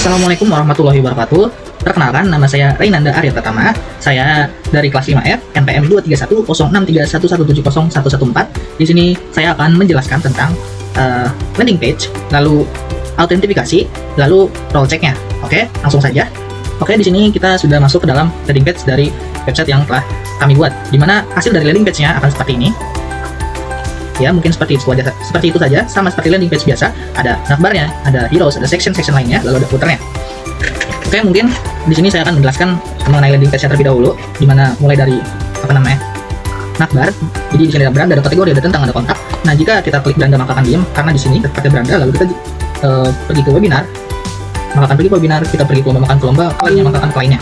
Assalamualaikum warahmatullahi wabarakatuh. Perkenalkan, nama saya Reynanda Arya Pratama. Saya dari kelas 5F, NPM 2310631170114. Di sini saya akan menjelaskan tentang landing page, lalu autentifikasi, lalu role check-nya. Oke, langsung saja. Oke, di sini kita sudah masuk ke dalam landing page dari website yang telah kami buat. Dimana hasil dari landing page-nya akan seperti ini. Ya, mungkin seperti itu saja, sama seperti landing page biasa. Ada navbarnya, ada heroes, ada section lainnya, lalu ada footernya. Oke, mungkin di sini saya akan menjelaskan mengenai landing page-nya terlebih dahulu, dimana mulai dari navbar. Jadi di sini ada beranda, ada kategori, ada tentang, ada kontak. Nah, jika kita klik beranda maka akan diam, karena di sini pakai beranda. Lalu kita pergi ke webinar, maka akan pergi ke webinar. Kita pergi ke lomba, makan ke lomba, lainnya maka akan ke lainnya,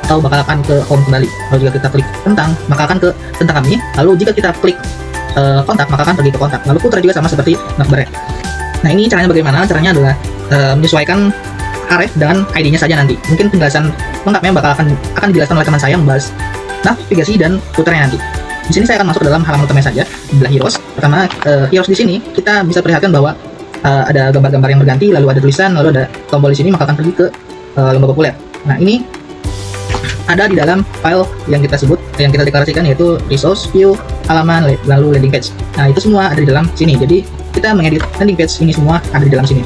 atau bakal akan ke home kembali. Lalu jika kita klik tentang, maka akan ke tentang kami. Lalu jika kita klik kontak, maka akan pergi ke kontak. Lalu footer juga sama seperti navbar. Nah, ini caranya bagaimana? Caranya adalah menyesuaikan href dengan ID-nya saja nanti. Mungkin penjelasan lengkapnya akan dijelaskan oleh teman saya yang membahas navigasi dan footernya nanti. Di sini saya akan masuk ke dalam halaman utamanya saja, adalah heroes. Pertama, heroes di sini kita bisa perhatikan bahwa ada gambar-gambar yang berganti, lalu ada tulisan, lalu ada tombol di sini, maka akan pergi ke lomba populer. Nah, ini ada di dalam file yang kita sebut, yang kita deklarasikan, yaitu resource, view, halaman, lalu landing page. Nah, itu semua ada di dalam sini. Jadi kita mengedit landing page ini semua ada di dalam sini.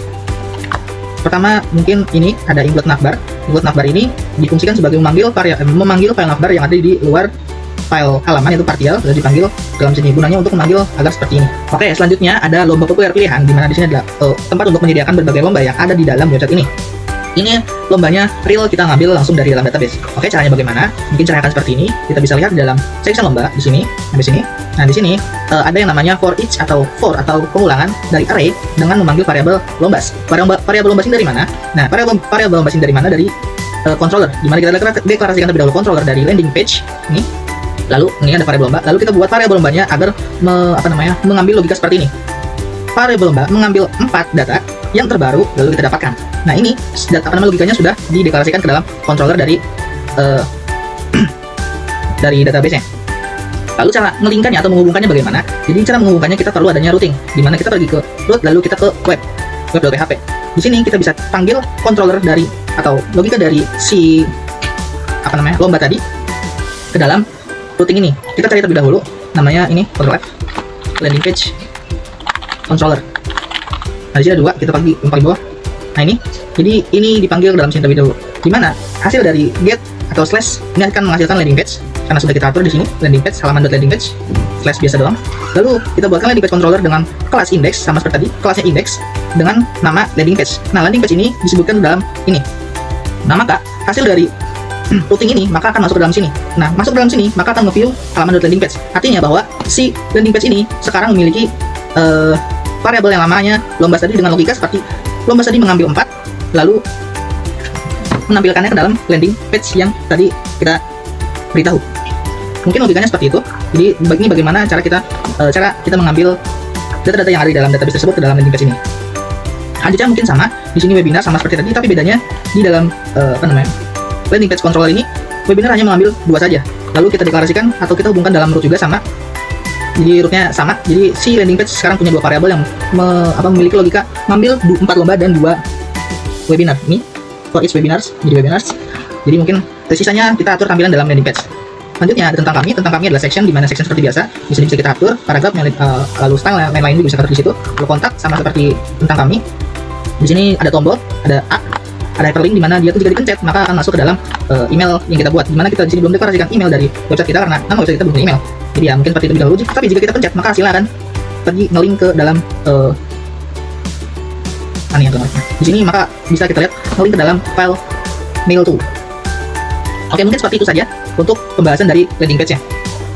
Pertama, mungkin ini ada include navbar. Include navbar ini difungsikan sebagai memanggil file navbar yang ada di luar file halaman, yaitu partial, lalu dipanggil dalam sini. Gunanya untuk memanggil agar seperti ini. Oke, selanjutnya ada lomba populer pilihan, di mana di sini adalah tempat untuk menyediakan berbagai lomba yang ada di dalam website ini. Ini lombanya real, kita ngambil langsung dari dalam database. Oke, caranya bagaimana? Mungkin caranya akan seperti ini. Kita bisa lihat di dalam section lomba di sini, di sini. Nah, di sini ada yang namanya for each atau pengulangan dari array dengan memanggil variabel lombas. Variabel lombas ini dari mana? Nah, variabel lombas ini dari mana? Dari controller. Di mana kita deklarasikan terlebih dahulu controller dari landing page ini. Lalu ini ada variabel lomba. Lalu kita buat variabel lombanya agar mengambil logika seperti ini. Variabel lomba mengambil 4 data yang terbaru lalu kita dapatkan. Nah, ini logikanya sudah dideklarasikan ke dalam controller dari dari database-nya. Lalu cara melingkarnya atau menghubungkannya bagaimana? Jadi cara menghubungkannya kita perlu adanya routing, di mana kita pergi ke root lalu kita ke web.php. Di sini kita bisa panggil controller dari atau logika dari si lomba tadi ke dalam routing ini. Kita cari terlebih dahulu namanya ini controller landing page controller. Nah, di sini ada dua, kita paling bawah. Nah, jadi ini dipanggil dalam sini terlebih dahulu. Di mana hasil dari get atau slash ini akan menghasilkan landing page karena sudah kita atur di sini landing page halaman.landing page slash biasa doang. Lalu kita buatkan landing page controller dengan kelas index sama seperti tadi, kelasnya index dengan nama landing page. Nah, landing page ini disebutkan dalam ini. Nah, maka hasil dari routing ini maka akan masuk ke dalam sini. Nah, masuk ke dalam sini maka akan nge-view halaman.landing page. Artinya bahwa si landing page ini sekarang memiliki variabel yang namanya lombas tadi dengan logika seperti lombas tadi mengambil 4 lalu menampilkannya ke dalam landing page yang tadi kita beritahu. Mungkin logikanya seperti itu. Jadi ini bagaimana cara kita mengambil data-data yang ada di dalam database tersebut ke dalam landing page ini. Lanjutnya mungkin sama, di sini webinar sama seperti tadi, tapi bedanya di dalam landing page controller ini webinar hanya mengambil 2 saja. Lalu kita deklarasikan atau kita hubungkan dalam root juga sama. Jadi rootnya sama. Jadi si landing page sekarang punya 2 variabel yang memiliki logika mengambil 4 lomba dan 2 webinar. Ini for each webinars, jadi webinars. Jadi mungkin sisanya kita atur tampilan dalam landing page. Selanjutnya ada tentang kami. Tentang kami adalah section, di mana section seperti biasa. Di sini bisa kita atur paragraf, lalu style lain-lain bisa atur di situ. Lalu kontak sama seperti tentang kami. Di sini ada tombol, ada hyperlink, di mana dia tuh jika dipencet maka akan masuk ke dalam email yang kita buat. Di mana kita di sini belum deklarasikan email dari website kita karena nama website kita belum punya email. Jadi ya mungkin seperti itu dahulu. Tapi jika kita pencet maka hasilnya akan pergi nge-link ke dalam di sini, maka bisa kita lihat nge-link ke dalam file mail to. Oke, mungkin seperti itu saja untuk pembahasan dari landing page-nya.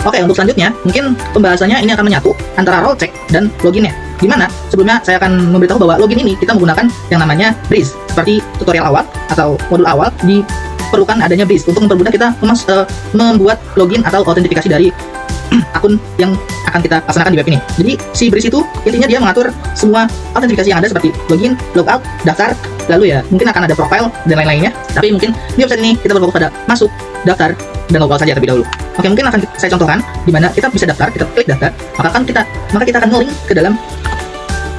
Oke, untuk selanjutnya mungkin pembahasannya ini akan menyatu antara role check dan loginnya. Dimana sebelumnya saya akan memberitahu bahwa login ini kita menggunakan yang namanya breeze. Seperti tutorial awal atau modul awal diperlukan adanya breeze untuk mempermudah kita membuat login atau autentifikasi dari akun yang akan kita laksanakan di web ini. Jadi si breeze itu intinya dia mengatur semua autentifikasi yang ada seperti login, logout, daftar, lalu ya mungkin akan ada profile dan lain-lainnya. Tapi mungkin di website ini kita berfokus pada masuk, daftar, dan logout saja terlebih dahulu. Oke, mungkin akan saya contohkan di mana kita bisa daftar, kita klik daftar, maka kita akan nge-link ke dalam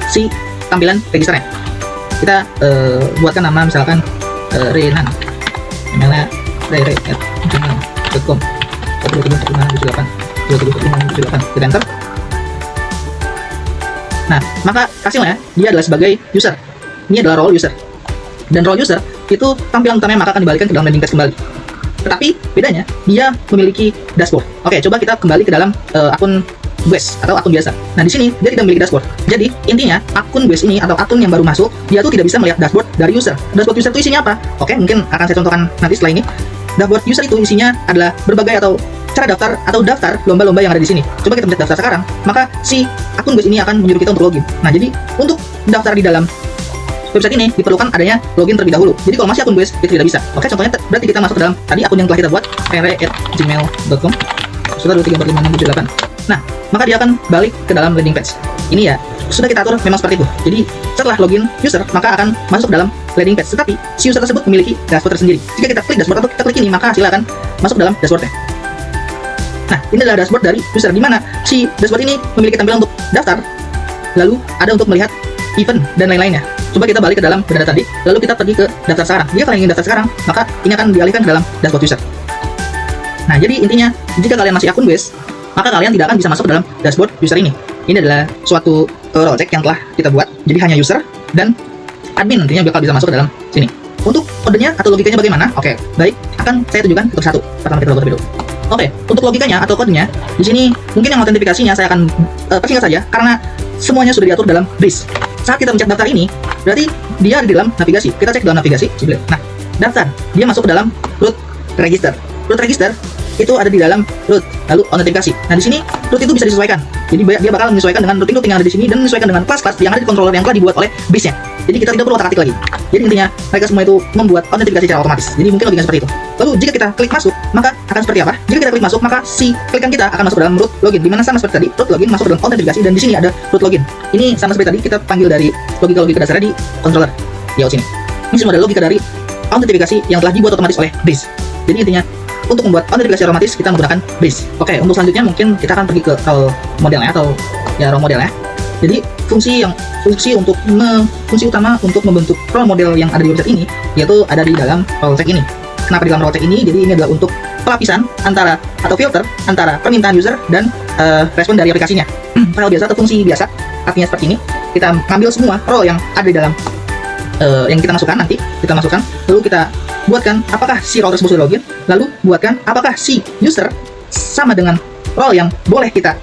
si tampilan registernya. Kita buatkan nama misalkan Renan, emailnya rere@gmail.com 27.678 kita enter. Nah, maka hasilnya dia adalah sebagai user. Ini adalah role user. Dan role user itu tampilan utamanya maka akan dibalikan ke dalam landing page kembali. Tetapi bedanya dia memiliki dashboard. Oke, coba kita kembali ke dalam akun Guest atau akun biasa. Nah, di sini dia tidak memiliki dashboard. Jadi, intinya akun Guest ini atau akun yang baru masuk, dia tuh tidak bisa melihat dashboard dari user. Dashboard user itu isinya apa? Oke, mungkin akan saya contohkan nanti setelah ini. Dashboard user itu isinya adalah berbagai atau cara daftar lomba-lomba yang ada di sini. Coba kita mencet daftar sekarang, maka si akun Guest ini akan menyuruh kita untuk login. Nah, jadi untuk daftar di dalam website ini diperlukan adanya login terlebih dahulu. Jadi kalau masih akun Guest itu tidak bisa. Oke, contohnya berarti kita masuk ke dalam tadi akun yang telah kita buat, rere@gmail.com 1234568. Nah, maka dia akan balik ke dalam landing page. Ini ya, sudah kita atur memang seperti itu. Jadi, setelah login user, maka akan masuk ke dalam landing page. Tetapi, si user tersebut memiliki dashboard tersendiri. Jika kita klik dashboard atau kita klik ini, maka hasilnya akan masuk dalam dashboardnya. Nah, ini adalah dashboard dari user, di mana si dashboard ini memiliki tampilan untuk daftar, lalu ada untuk melihat event dan lain-lainnya. Coba kita balik ke dalam data tadi, lalu kita pergi ke daftar sekarang. Jika kalian ingin daftar sekarang, maka ini akan dialihkan ke dalam dashboard user. Nah, jadi intinya, jika kalian masih akun Guest, maka kalian tidak akan bisa masuk ke dalam dashboard user ini. Ini adalah suatu role check yang telah kita buat. Jadi hanya user dan admin nantinya bakal bisa masuk ke dalam sini. Untuk kodenya atau logikanya bagaimana? Oke, baik, akan saya tunjukkan satu persatu. Pertama kita logo terlebih dahulu. Oke, untuk logikanya atau kodenya, di sini mungkin yang autentifikasinya saya akan persingkat saja karena semuanya sudah diatur dalam BRIS. Saat kita mencet daftar ini, berarti dia ada di dalam navigasi. Kita cek dalam navigasi. Nah, daftar, dia masuk ke dalam root register. Root register itu ada di dalam root, lalu autentifikasi. Nah, di sini root itu bisa disesuaikan. Jadi dia bakal menyesuaikan dengan routing yang ada di sini dan menyesuaikan dengan kelas-kelas yang ada di controller yang telah dibuat oleh BRIS-nya. Jadi kita tidak perlu otak-atik lagi. Jadi intinya mereka semua itu membuat autentifikasi secara otomatis. Jadi mungkin logikanya seperti itu. Lalu jika kita klik masuk, maka akan seperti apa? Jika kita klik masuk, maka si klikan kita akan masuk dalam root login. Dimana sama seperti tadi, root login masuk dalam autentifikasi dan di sini ada root login. Ini sama seperti tadi kita panggil dari logika-logika dasarnya di controller di sini. Ini semua adalah logika dari autentifikasi yang telah dibuat otomatis oleh BRIS. Jadi intinya untuk membuat autentifikasi otomatis kita menggunakan BRIS. Oke, untuk selanjutnya mungkin kita akan pergi ke role modelnya atau ya role modelnya. Jadi fungsi utama untuk membentuk role model yang ada di website ini yaitu ada di dalam role check ini. Kenapa di dalam role check ini? Jadi ini adalah untuk pelapisan antara atau filter antara permintaan user dan respon dari aplikasinya. File biasa atau fungsi biasa artinya seperti ini. Kita ambil semua role yang ada di dalam yang kita masukkan nanti kita masukkan, lalu kita buatkan apakah si role tersebut sudah login, lalu buatkan apakah si user sama dengan role yang boleh kita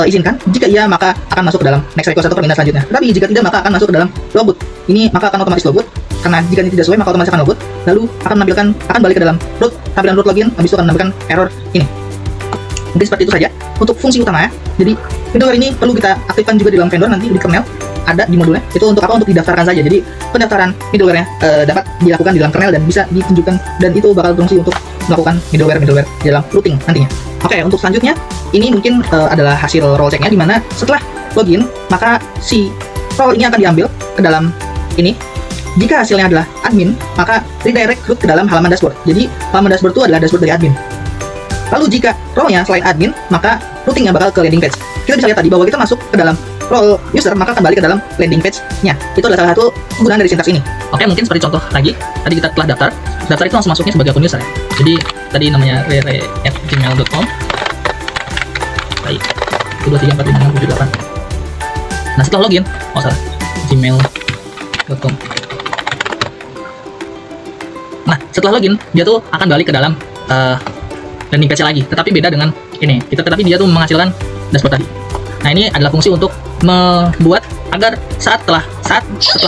izinkan. Jika iya, maka akan masuk ke dalam next request atau permintaan selanjutnya. Tapi jika tidak, maka akan masuk ke dalam logout. Ini maka akan otomatis logout. Karena jika ini tidak sesuai, maka otomatis akan logout. Lalu akan balik ke dalam root, tampilan root login. Habis itu akan menampilkan error ini. Mungkin seperti itu saja untuk fungsi utama ya. Jadi middleware ini perlu kita aktifkan juga di dalam vendor nanti di kernel. Ada di modulnya. Itu untuk apa? Untuk didaftarkan saja. Jadi pendaftaran middleware-nya dapat dilakukan di dalam kernel dan bisa ditunjukkan, dan itu bakal berfungsi untuk melakukan middleware di dalam routing nantinya. Oke, untuk selanjutnya ini mungkin adalah hasil role check-nya, di mana setelah login maka si role ini akan diambil ke dalam ini. Jika hasilnya adalah admin, maka redirect root ke dalam halaman dashboard. Jadi halaman dashboard itu adalah dashboard dari admin. Lalu jika role-nya selain admin, maka routingnya bakal ke landing page. Kita bisa lihat tadi bahwa kita masuk ke dalam role user, maka akan balik ke dalam landing page-nya. Itu adalah salah satu penggunaan dari sintaks ini. Oke, mungkin seperti contoh lagi. Tadi kita telah daftar itu langsung masuknya sebagai akun user ya. Jadi tadi namanya rere@gmail.com. Baik, 1234568. Nah, setelah login, gmail.com. Nah, setelah login, dia tuh akan balik ke dalam landing page lagi. Tetapi beda dengan ini. Tetapi dia tuh menghasilkan dashboard tadi. Nah, ini adalah fungsi untuk membuat agar setelah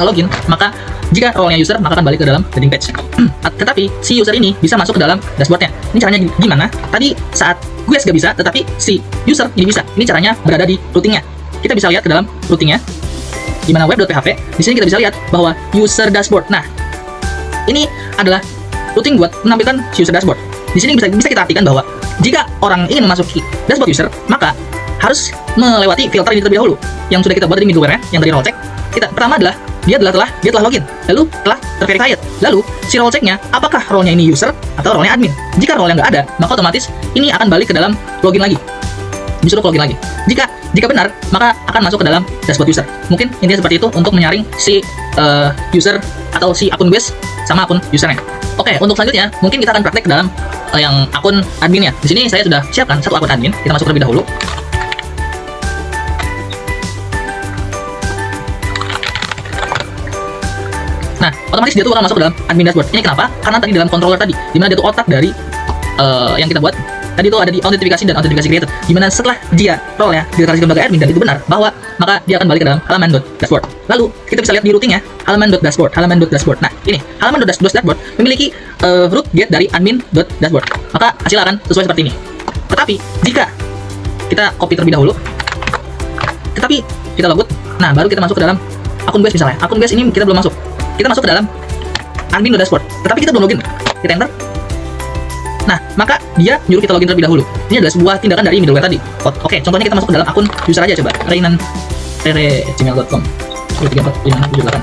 login, maka jika role-nya user, maka akan balik ke dalam landing page. Tetapi si user ini bisa masuk ke dalam dashboardnya. Ini caranya gimana? Tadi saat Guest gak bisa, tetapi si user ini bisa. Ini caranya berada di routingnya. Kita bisa lihat ke dalam routingnya, di mana web.php. Di sini kita bisa lihat bahwa user dashboard. Nah, ini adalah routing buat menampilkan si user dashboard. Di sini bisa kita artikan bahwa jika orang ingin memasuki dashboard user, maka harus melewati filter ini terlebih dahulu yang sudah kita buat dari middleware-nya, yang dari role check. Pertama adalah dia telah login, lalu telah terverified. Lalu si role check-nya apakah role-nya ini user atau role-nya admin. Jika role-nya nggak ada, maka otomatis ini akan balik ke dalam login lagi. disuruh login lagi. Jika benar, maka akan masuk ke dalam dashboard user. Mungkin intinya seperti itu untuk menyaring si user atau si akun base sama akun usernya. Oke, untuk selanjutnya mungkin kita akan praktek ke dalam yang akun adminnya. Di sini saya sudah siapkan satu akun admin. Kita masuk terlebih dahulu. Nah, otomatis dia tuh bakal masuk ke dalam admin dashboard. Ini kenapa? Karena tadi dalam controller tadi, dimana dia tuh otak dari yang kita buat tadi itu ada di authentifikasi dan authentifikasi created, dimana setelah dia role-nya dideklarasikan sebagai admin dan itu benar, bahwa maka dia akan balik ke dalam halaman.dashboard. Lalu kita bisa lihat di routingnya halaman.dashboard. Nah, ini halaman.dashboard memiliki root get dari admin.dashboard. Maka hasil akan sesuai seperti ini. Tetapi jika kita copy terlebih dahulu, tetapi kita logout, nah baru kita masuk ke dalam akun base misalnya. Akun base ini kita belum masuk. Kita masuk ke dalam admin.dashboard, tetapi kita belum login. Kita enter. Nah, maka dia nyuruh kita login terlebih dahulu. Ini adalah sebuah tindakan dari middleware tadi. Oke, contohnya kita masuk ke dalam akun user aja coba. reinan@gmail.com 1345678.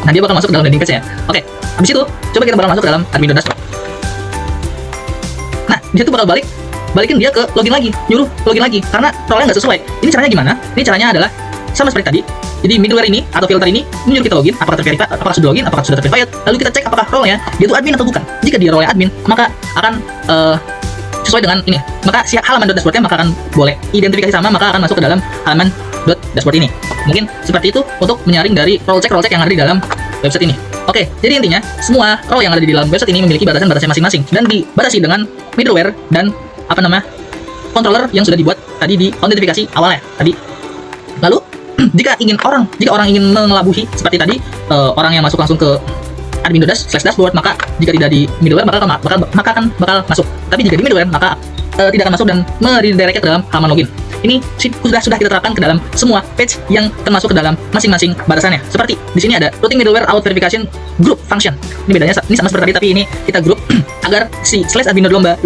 Nah, dia bakal masuk ke dalam landing page-nya. Oke, habis itu coba kita bakal masuk ke dalam admin.dashboard. Nah, dia tuh bakal balikin dia ke login lagi, nyuruh login lagi karena role-nya nggak sesuai. Ini caranya gimana? Ini caranya adalah sama seperti tadi. Jadi middleware ini atau filter ini menyuruh kita login, apakah terverified, apakah sudah login, apakah sudah terverified. Lalu kita cek apakah role-nya dia itu admin atau bukan. Jika dia role-nya admin, maka akan sesuai dengan ini. Maka si halaman.dashboard-nya maka akan boleh identifikasi sama, maka akan masuk ke dalam halaman.dashboard ini. Mungkin seperti itu untuk menyaring dari role check yang ada di dalam website ini. Oke, jadi intinya semua role yang ada di dalam website ini memiliki batasan-batasan masing-masing dan dibatasi dengan middleware dan controller yang sudah dibuat tadi di autentifikasi awalnya tadi. Lalu jika orang ingin mengelabuhi seperti tadi, orang yang masuk langsung ke admin.dash/dashboard, maka jika tidak di middleware maka akan bakal masuk. Tapi jika di middleware maka tidak akan masuk dan meredirect ke dalam halaman login. Ini sudah kita terapkan ke dalam semua page yang termasuk ke dalam masing-masing batasannya. Seperti di sini ada routing middleware auth verification group function. Ini bedanya, ini sama seperti tadi, tapi ini kita group agar si /admin.lomba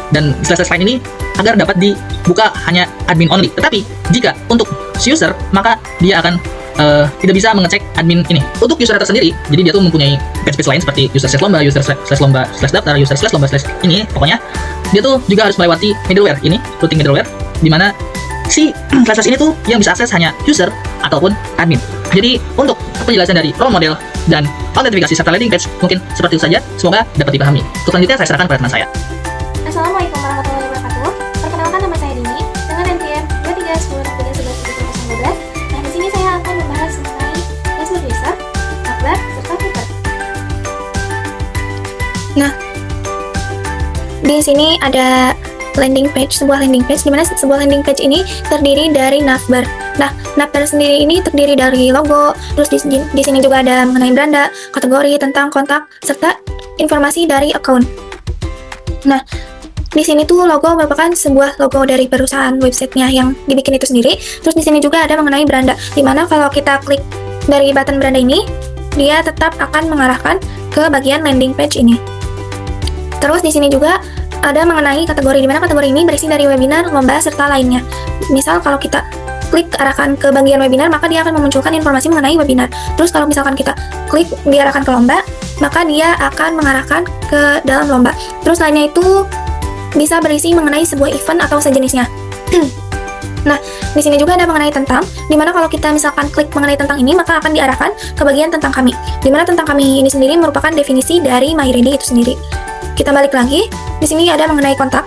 dan // lain ini agar dapat dibuka hanya admin only. Tetapi jika untuk user maka dia akan tidak bisa mengecek admin ini. Untuk user tersendiri, jadi dia tuh mempunyai page lain seperti user/lomba, user/lomba/daftar, user/lomba/ ini. Pokoknya dia tuh juga harus melewati middleware ini, routing middleware, dimana si // ini tuh yang bisa akses hanya user ataupun admin. Jadi untuk penjelasan dari role model dan autentifikasi serta landing page mungkin seperti itu saja. Semoga dapat dipahami. Untuk selanjutnya saya serahkan pada teman saya. Assalamualaikum warahmatullahi wabarakatuh. Perkenalkan, nama saya Dini dengan NPM 2310631112. Nah, di sini saya akan membahas mengenai dashboard user, tabler, serta filter. Nah, di sini ada sebuah landing page, di mana sebuah landing page ini terdiri dari navbar. Nah, navbar sendiri ini terdiri dari logo, terus di sini juga ada mengenai beranda, kategori, tentang kontak, serta informasi dari account. Nah, di sini tuh logo merupakan sebuah logo dari perusahaan websitenya yang dibikin itu sendiri. Terus di sini juga ada mengenai beranda, dimana kalau kita klik dari button beranda ini, dia tetap akan mengarahkan ke bagian landing page ini. Terus di sini juga ada mengenai kategori, dimana kategori ini berisi dari webinar, lomba, serta lainnya. Misal kalau kita klik arahkan ke bagian webinar, maka dia akan memunculkan informasi mengenai webinar. Terus kalau misalkan kita klik diarahkan ke lomba, maka dia akan mengarahkan ke dalam lomba. Terus lainnya itu bisa berisi mengenai sebuah event atau sejenisnya. Nah, di sini juga ada mengenai tentang, dimana kalau kita misalkan klik mengenai tentang ini, maka akan diarahkan ke bagian tentang kami. Dimana tentang kami ini sendiri merupakan definisi dari MyReady itu sendiri. Kita balik lagi, di sini ada mengenai kontak.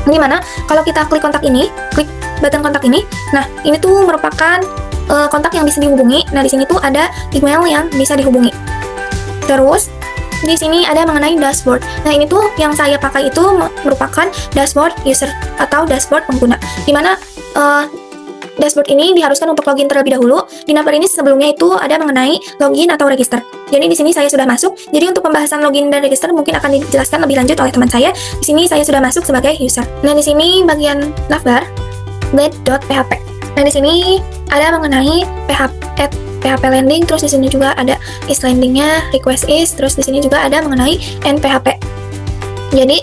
Dimana kalau kita klik kontak ini, klik button kontak ini, nah ini tuh merupakan kontak yang bisa dihubungi. Nah, di sini tuh ada email yang bisa dihubungi. Terus di sini ada mengenai dashboard. Nah, ini tuh yang saya pakai itu merupakan dashboard user atau dashboard pengguna. Dimana dashboard ini diharuskan untuk login terlebih dahulu. Di navbar ini sebelumnya itu ada mengenai login atau register. Jadi di sini saya sudah masuk. Jadi untuk pembahasan login dan register mungkin akan dijelaskan lebih lanjut oleh teman saya. Di sini saya sudah masuk sebagai user. Nah, di sini bagian navbar blade.php. Nah, di sini ada mengenai PHP landing, terus di sini juga ada is landingnya, request is, terus di sini juga ada mengenai end PHP. Jadi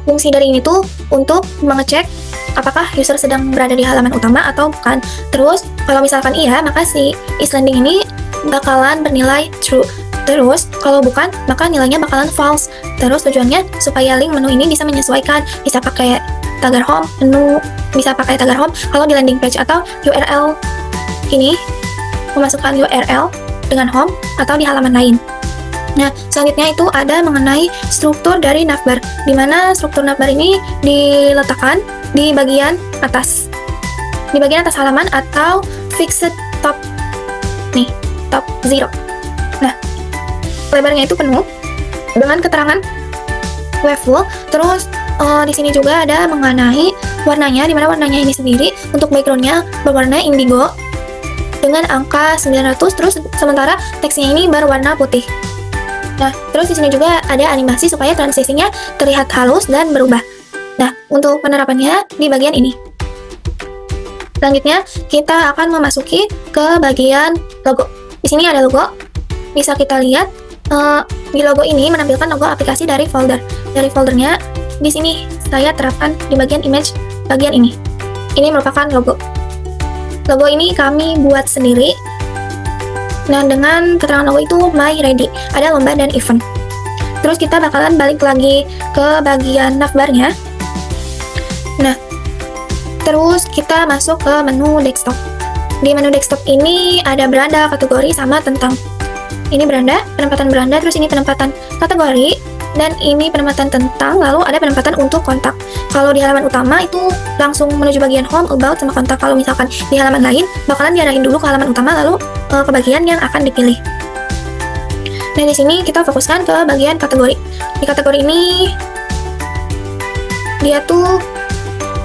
fungsi dari ini tuh untuk mengecek apakah user sedang berada di halaman utama atau bukan. Terus kalau misalkan iya, maka si is landing ini bakalan bernilai true. Terus, kalau bukan, maka nilainya bakalan false. Terus tujuannya supaya link menu ini bisa menyesuaikan, bisa pakai tagar home, menu bisa pakai tagar home kalau di landing page, atau URL ini memasukkan URL dengan home atau di halaman lain. Nah, selanjutnya itu ada mengenai struktur dari navbar, di mana struktur navbar ini diletakkan di bagian atas. Di bagian atas halaman atau fixed top. Nih, top 0. Nah, lebarnya itu penuh dengan keterangan wave. Terus di sini juga ada mengenai warnanya, di mana warnanya ini sendiri untuk backgroundnya berwarna indigo dengan angka 900, terus sementara teksnya ini berwarna putih. Nah, terus di sini juga ada animasi supaya transisinya terlihat halus dan berubah. Nah, untuk penerapannya di bagian ini. Selanjutnya, kita akan memasuki ke bagian logo. Di sini ada logo. Bisa kita lihat di logo ini menampilkan logo aplikasi dari folder. Dari foldernya di sini saya terapkan di bagian image bagian ini. Ini merupakan logo. Logo ini kami buat sendiri. Nah, dengan keterangan logo itu My Ready, ada lomba dan event. Terus kita bakalan balik lagi ke bagian navbarnya. Nah, terus kita masuk ke menu desktop. Di menu desktop ini ada beranda, kategori, sama tentang. Ini beranda, penempatan beranda, terus ini penempatan kategori, dan ini penempatan tentang, lalu ada penempatan untuk kontak. Kalau di halaman utama itu langsung menuju bagian home, about, sama kontak. Kalau misalkan di halaman lain, bakalan diarahin dulu ke halaman utama, lalu ke bagian yang akan dipilih. Nah, di sini kita fokuskan ke bagian kategori. Di kategori ini, dia tuh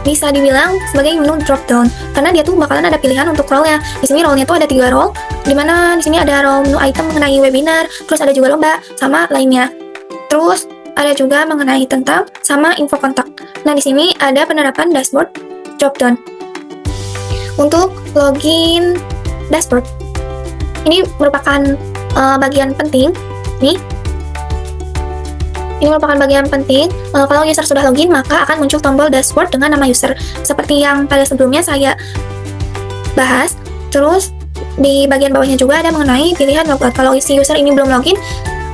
bisa dibilang sebagai menu drop down, karena dia tuh bakalan ada pilihan untuk role-nya. Di sini role-nya tuh ada 3 role, dimana di sini ada role menu item mengenai webinar, terus ada juga lomba, sama lainnya. Terus ada juga mengenai tentang sama info kontak. Nah, di sini ada penerapan dashboard dropdown. Untuk login dashboard, ini merupakan bagian penting. Nih, ini merupakan bagian penting. Kalau user sudah login, maka akan muncul tombol dashboard dengan nama user, seperti yang pada sebelumnya saya bahas. Terus di bagian bawahnya juga ada mengenai pilihan logout. Kalau si user ini belum login,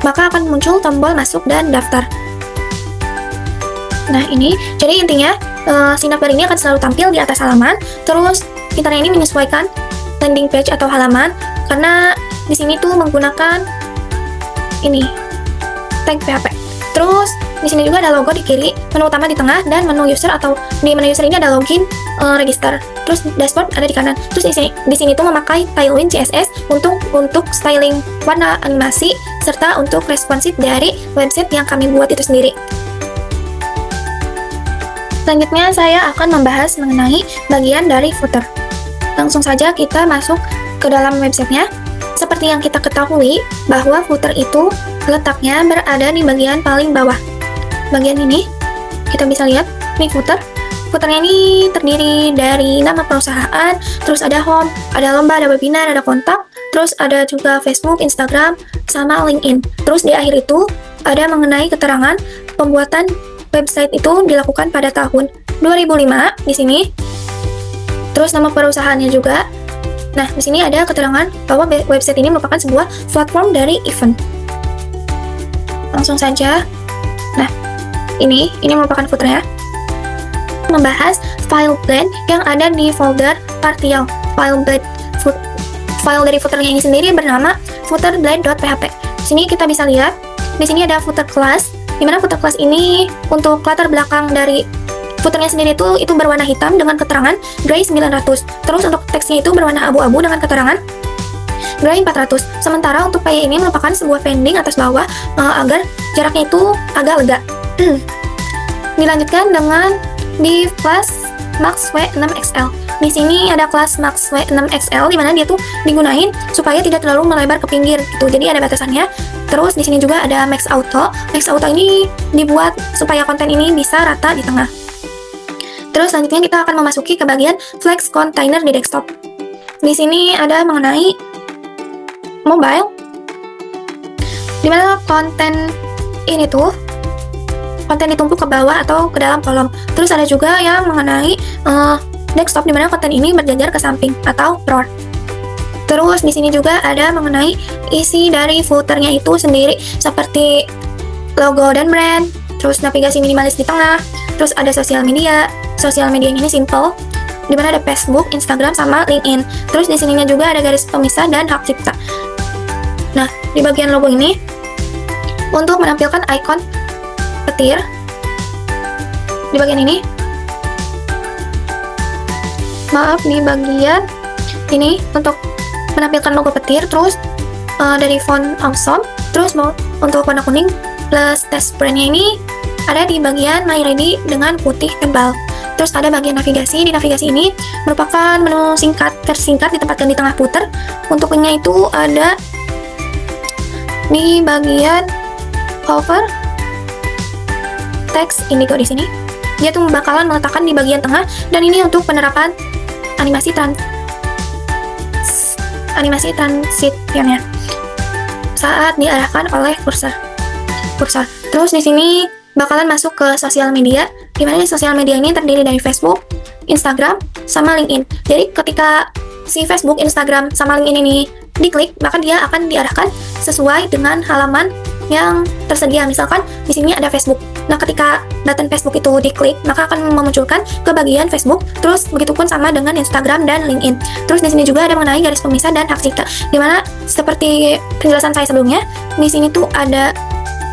maka akan muncul tombol masuk dan daftar. Nah, ini jadi intinya si navbar ini akan selalu tampil di atas halaman. Terus pintarnya ini menyesuaikan landing page atau halaman, karena di sini tuh menggunakan ini tag PHP. Terus di sini juga ada logo di kiri, menu utama di tengah, dan menu user atau di menu user ini ada login, register. Terus dashboard ada di kanan. Terus di sini tuh memakai Tailwind CSS untuk styling warna animasi serta untuk responsif dari website yang kami buat itu sendiri. Selanjutnya saya akan membahas mengenai bagian dari footer. Langsung saja kita masuk ke dalam websitenya. Seperti yang kita ketahui bahwa footer itu letaknya berada di bagian paling bawah. Bagian ini kita bisa lihat, ini footer. Footernya ini terdiri dari nama perusahaan, terus ada home, ada lomba, ada webinar, ada kontak, terus ada juga Facebook, Instagram, sama LinkedIn. Terus di akhir itu ada mengenai keterangan pembuatan website itu dilakukan pada tahun 2005 di sini. Terus nama perusahaannya juga. Nah, di sini ada keterangan bahwa website ini merupakan sebuah platform dari event. Langsung saja. Nah, ini merupakan footernya. Membahas file blend yang ada di folder partial. File dari footernya ini sendiri bernama footerblend.php. Di sini kita bisa lihat, di sini ada footer class, di mana footer class ini untuk latar belakang dari footernya sendiri itu berwarna hitam dengan keterangan gray 900. Terus untuk teksnya itu berwarna abu-abu dengan keterangan gray 400. Sementara untuk pay ini merupakan sebuah pending atas bawah agar jaraknya itu agak lega. Dilanjutkan dengan di kelas Max W6XL. Di sini ada kelas Max W6XL di mana dia tuh digunain supaya tidak terlalu melebar ke pinggir gitu. Jadi ada batasannya. Terus di sini juga ada Max Auto. Max Auto ini dibuat supaya konten ini bisa rata di tengah. Terus selanjutnya kita akan memasuki ke bagian Flex Container di desktop. Di sini ada mengenai mobile, di mana konten ini tuh konten ditumpuk ke bawah atau ke dalam kolom. Terus ada juga yang mengenai desktop, di mana konten ini berjajar ke samping atau row. Terus di sini juga ada mengenai isi dari footernya itu sendiri, seperti logo dan brand, terus navigasi minimalis di tengah, terus ada sosial media. Sosial medianya ini simple, di mana ada Facebook, Instagram, sama LinkedIn. Terus di sininya juga ada garis pemisah dan hak cipta. Nah, di bagian logo ini untuk menampilkan ikon petir di bagian ini. Maaf, di bagian ini untuk menampilkan logo petir, terus dari font awesome, terus untuk warna kuning plus test brandnya ini ada di bagian My Ready dengan putih tebal. Terus ada bagian navigasi. Di navigasi ini merupakan menu tersingkat ditempatkan di tengah footer. Untuk linknya itu ada di bagian cover teks indigo di sini. Dia tuh bakalan meletakkan di bagian tengah, dan ini untuk penerapan animasi transitionnya saat diarahkan oleh kursor. Terus di sini bakalan masuk ke sosial media, di mana sosial media ini terdiri dari Facebook, Instagram, sama LinkedIn. Jadi ketika si Facebook, Instagram, sama LinkedIn ini diklik, maka dia akan diarahkan sesuai dengan halaman yang tersedia. Misalkan di sini ada Facebook. Nah, ketika button Facebook itu diklik, maka akan memunculkan ke bagian Facebook. Terus begitupun sama dengan Instagram dan LinkedIn. Terus di sini juga ada mengenai garis pemisah dan hak cipta, di mana seperti penjelasan saya sebelumnya, di sini tuh ada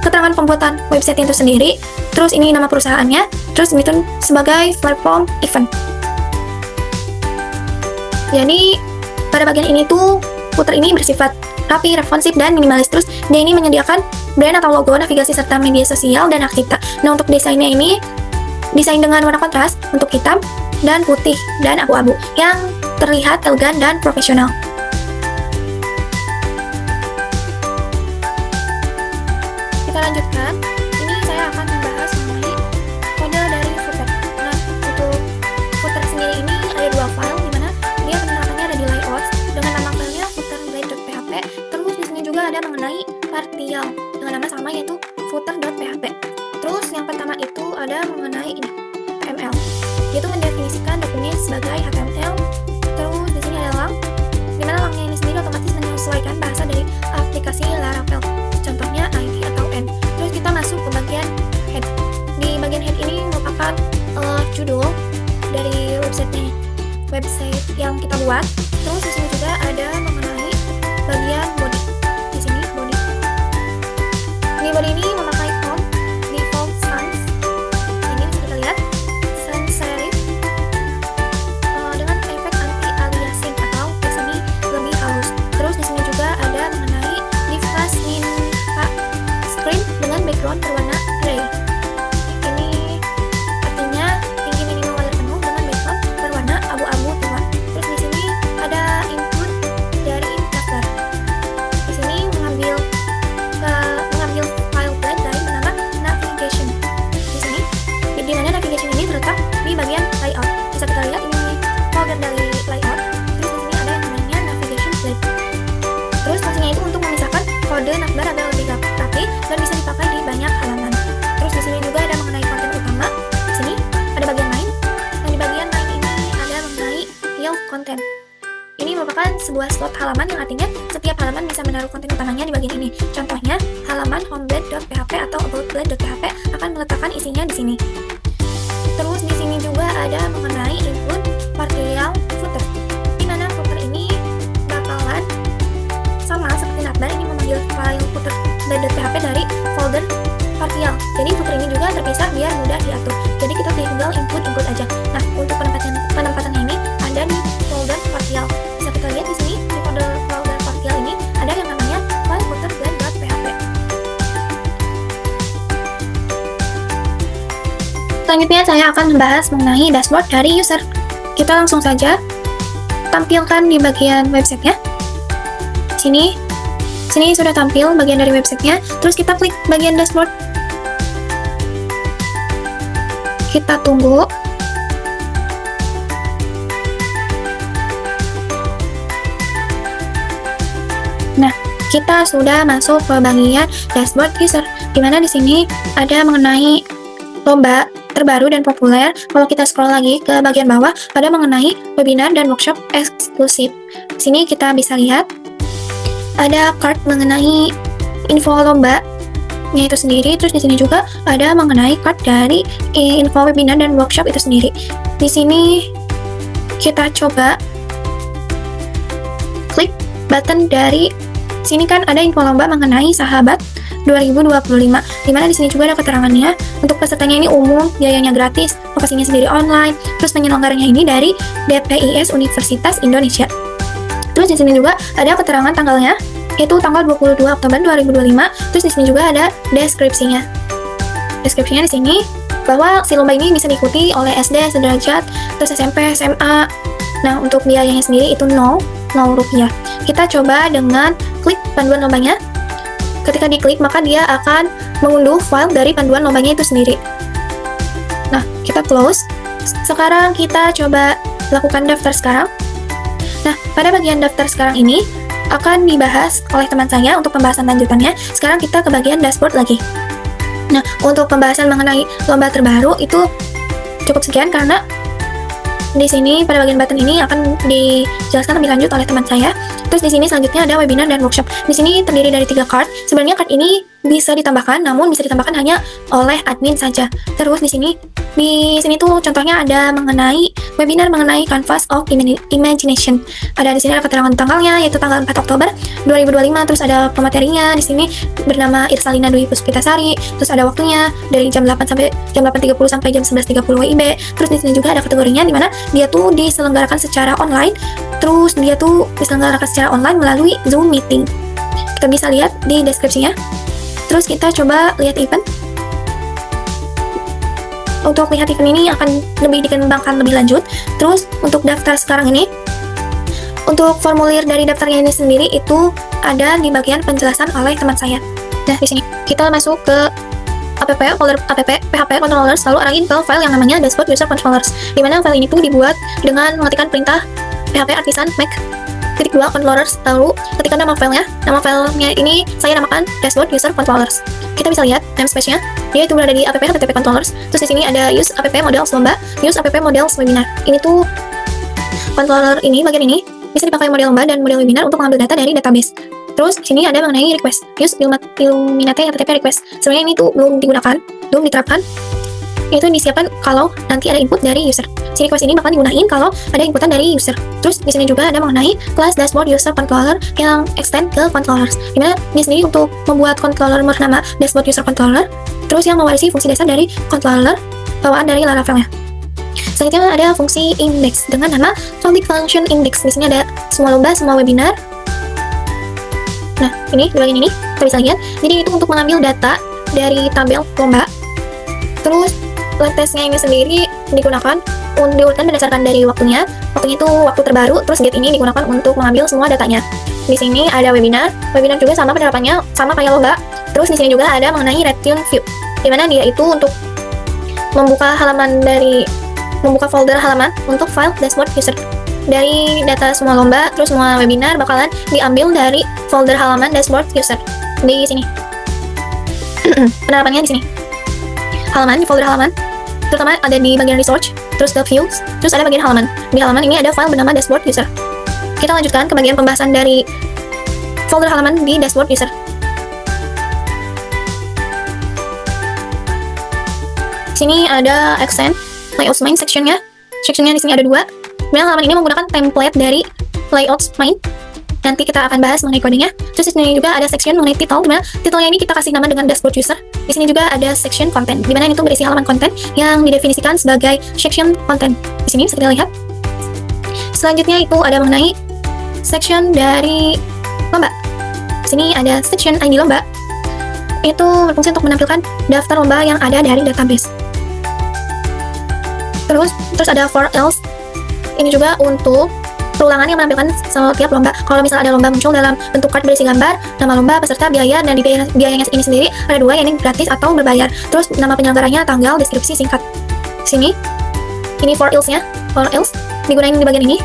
keterangan pembuatan website itu sendiri, terus ini nama perusahaannya, terus itu sebagai platform event. Jadi pada bagian ini tuh footer ini bersifat rapi, responsif, dan minimalis. Terus dia ini menyediakan brand atau logo, navigasi, serta media sosial dan hak cipta. Nah, untuk desainnya ini desain dengan warna kontras untuk hitam dan putih dan abu-abu yang terlihat elegan dan profesional. Kita lanjutkan. Ini saya akan membahas mengenai kode dari footer. Nah, untuk footer sendiri ini ada dua file, di mana dia penerapannya ada di layout dengan nama filenya footer.php. Terus di sini juga ada mengenai partial dengan nama sama, yaitu footer.php. Terus yang pertama itu ada mengenai ini HTML, yaitu mendefinisikan dokumen sebagai HTML. Terus di sini ada lang, di mana langnya ini sendiri otomatis menyesuaikan bahasa dari aplikasi Laravel. Contohnya ID atau N. Terus kita masuk ke bagian head. Di bagian head ini merupakan judul dari website yang kita buat. Terus di sini juga ada mengenai bagian body. Di sini body. Di body ini memakai font default sans. Ini bisa kita lihat sans serif dengan efek anti aliasing atau teks ini lebih halus. Terus di sini juga ada mengenai div class screen dengan background berwarna gray. Ini artinya tinggi minimal layar penuh dengan background berwarna abu-abu tua. Terus di sini ada input dari navbar. Di sini mengambil file blend dari bernama navigation. Di sini, di mana navigation ini terletak di bagian layout. Bisa kita lihat ini folder dari layout. Terus di sini ada yang namanya navigation blend. Terus fungsinya itu untuk memisahkan kode navbar agar lebih rapi dan bisa dipakai di banyak halaman. Terus di sini juga ada mengenai konten utama. Di sini ada bagian main. Dan di bagian main ini ada mengenai field content. Ini merupakan sebuah slot halaman yang artinya setiap halaman bisa menaruh konten utamanya di bagian ini. Contohnya, halaman homeblade.php atau aboutblade.php akan meletakkan isinya di sini. Terus di sini juga ada mengenai input partial footer, di mana footer ini bakalan sama seperti navbar, ini memanggil file footer.php dari folder partial. Jadi footer ini juga terpisah biar mudah diatur. Jadi kita tinggal input aja. Nah, untuk penempatannya ini ada di folder partial. Bisa kita lihat di sini di folder partial ini ada yang namanya file footer.php. Selanjutnya saya akan membahas mengenai dashboard dari user. Kita langsung saja tampilkan di bagian websitenya. Sini sudah tampil bagian dari websitenya. Terus kita klik bagian dashboard. Kita tunggu. Nah, kita sudah masuk ke bagian dashboard user, di mana di sini ada mengenai lomba terbaru dan populer, kalau kita scroll lagi ke bagian bawah, ada mengenai webinar dan workshop eksklusif. Sini kita bisa lihat ada card mengenai info lomba itu sendiri, terus di sini juga ada mengenai card dari info webinar dan workshop itu sendiri. Di sini kita coba klik button dari sini, kan ada info lomba mengenai Sahabat 2025, dimana di sini juga ada keterangannya. Untuk pesertanya ini umum, biayanya gratis, lokasinya sendiri online, terus penyelenggaranya ini dari DPIS Universitas Indonesia. Terus di sini juga ada keterangan tanggalnya, itu tanggal 22 Oktober 2025. Terus di sini juga ada deskripsinya. Deskripsinya di sini bahwa si lomba ini bisa diikuti oleh SD, sederajat, terus SMP, SMA. Nah, untuk biayanya sendiri itu 0 rupiah. Kita coba dengan klik panduan lombanya. Ketika diklik, maka dia akan mengunduh file dari panduan lombanya itu sendiri. Nah, kita close. Sekarang kita coba lakukan daftar sekarang. Nah, pada bagian daftar sekarang ini akan dibahas oleh teman saya untuk pembahasan lanjutannya. Sekarang kita ke bagian dashboard lagi. Nah, untuk pembahasan mengenai lomba terbaru itu cukup sekian, karena di sini pada bagian button ini akan dijelaskan lebih lanjut oleh teman saya. Terus di sini selanjutnya ada webinar dan workshop. Di sini terdiri dari 3 card. Sebenarnya card ini bisa ditambahkan, namun bisa ditambahkan hanya oleh admin saja. Terus di sini tuh contohnya ada mengenai webinar mengenai Canvas of Imagination. Ada di sini ada keterangan tanggalnya, yaitu tanggal 4 Oktober 2025. Terus ada pematerinya di sini bernama Irsalina Dwi Puspitasari. Terus ada waktunya dari jam 8.30 sampai jam 11.30 WIB. Terus di sini juga ada kategorinya, di mana dia tuh diselenggarakan secara online. Terus dia tuh diselenggarakan secara online melalui Zoom meeting. Kita bisa lihat di deskripsinya. Terus kita coba lihat event. Untuk lihat event ini akan lebih dikembangkan lebih lanjut. Terus untuk daftar sekarang ini, untuk formulir dari daftarnya ini sendiri itu ada di bagian penjelasan oleh teman saya. Nah, di sini kita masuk ke folder app PHP controllers, lalu arahin ke file yang namanya dashboard user controllers, di mana file ini tuh dibuat dengan mengetikkan perintah PHP artisan Mac _2 controllers, lalu ketikkan nama filenya. Nama filenya ini saya namakan dashboard user controllers. Kita bisa lihat namespace-nya, dia itu berada di app http controllers. Terus di sini ada use app models lomba, use app models webinar. Ini tuh controller ini, bagian ini bisa dipakai model lomba dan model webinar untuk mengambil data dari database. Terus di sini ada mengenai request, use Illuminate HTTP request. Sebenarnya ini tuh belum digunakan, belum diterapkan. Itu disiapkan kalau nanti ada input dari user. Si request ini bakal digunakan kalau ada inputan dari user. Terus di sini juga ada mengenai kelas dashboard user controller yang extend ke controllers. Dimana di sini untuk membuat controller bernama dashboard user controller, terus yang mewarisi fungsi dasar dari controller bawaan dari Laravelnya. Selanjutnya ada fungsi index dengan nama public function index. Di sini ada semua lomba, semua webinar. Nah, ini di bagian ini kita bisa lihat. Jadi itu untuk mengambil data dari tabel lomba. Terus latestnya ini sendiri digunakan diurutkan berdasarkan dari waktunya. Waktunya itu waktu terbaru. Terus get ini digunakan untuk mengambil semua datanya. Di sini ada webinar. Webinar juga sama penerapannya, sama kayak lomba. Terus di sini juga ada mengenai Retune View, di mana dia itu untuk membuka folder halaman untuk file dashboard user. Dari data semua lomba, terus semua webinar bakalan diambil dari folder halaman dashboard user. Di sini penerapannya di sini. Halaman, di folder halaman, terutama ada di bagian research, terus ke views, terus ada bagian halaman. Di halaman ini ada file bernama dashboard user. Kita lanjutkan ke bagian pembahasan dari folder halaman di dashboard user. Sini ada accent layouts main sectionnya. Sectionnya di sini ada 2. Kemudian halaman ini menggunakan template dari layouts main. Nanti kita akan bahas mengenai kodenya. Terus di sini juga ada section mengenai title, dimana titelnya ini kita kasih nama dengan dashboard user. Di sini juga ada section content, dimana ini tuh berisi halaman konten yang didefinisikan sebagai section content. Di sini bisa kita lihat. Selanjutnya itu ada mengenai section dari lomba. Di sini ada section ID lomba. Itu berfungsi untuk menampilkan daftar lomba yang ada dari database. Terus ada for else. Ini juga untuk perulangan yang menampilkan setiap lomba. Kalau misalnya ada lomba muncul dalam bentuk card berisi gambar, nama lomba, peserta, biaya, dan di biayanya ini sendiri ada 2, yang ini gratis atau berbayar. Terus nama penyelenggaranya, tanggal, deskripsi singkat. Sini, ini for else-nya, for else digunakan di bagian ini.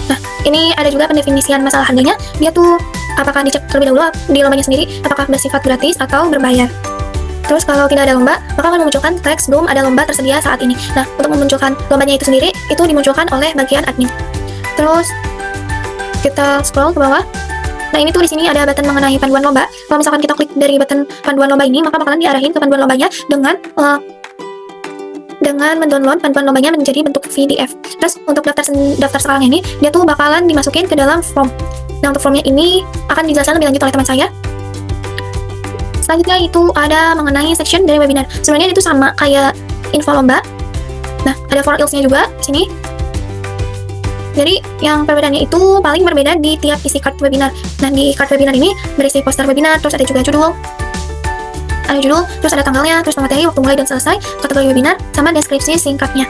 Nah, ini ada juga pendefinisian masalah harganya. Dia tuh apakah dicek terlebih dahulu di lombanya sendiri, apakah bersifat gratis atau berbayar. Terus kalau tidak ada lomba, maka akan memunculkan teks belum ada lomba tersedia saat ini. Nah, untuk memunculkan lombanya itu sendiri, itu dimunculkan oleh bagian admin. Terus kita scroll ke bawah. Nah, ini tuh di sini ada button mengenai panduan lomba. Kalau misalkan kita klik dari button panduan lomba ini, maka bakalan diarahin ke panduan lombanya dengan mendownload panduan lombanya menjadi bentuk PDF. Terus untuk daftar sekarang ini, dia tuh bakalan dimasukin ke dalam form. Nah, untuk formnya ini akan dijelaskan lebih lanjut oleh teman saya. Selanjutnya itu ada mengenai section dari webinar. Sebenarnya itu sama kayak info lomba. Nah, ada for else-nya juga di sini. Jadi yang perbedaannya itu paling berbeda di tiap isi card webinar. Nah, di card webinar ini berisi poster webinar, terus ada juga judul, terus ada tanggalnya, terus materi, waktu mulai dan selesai, kategori webinar, sama deskripsi singkatnya.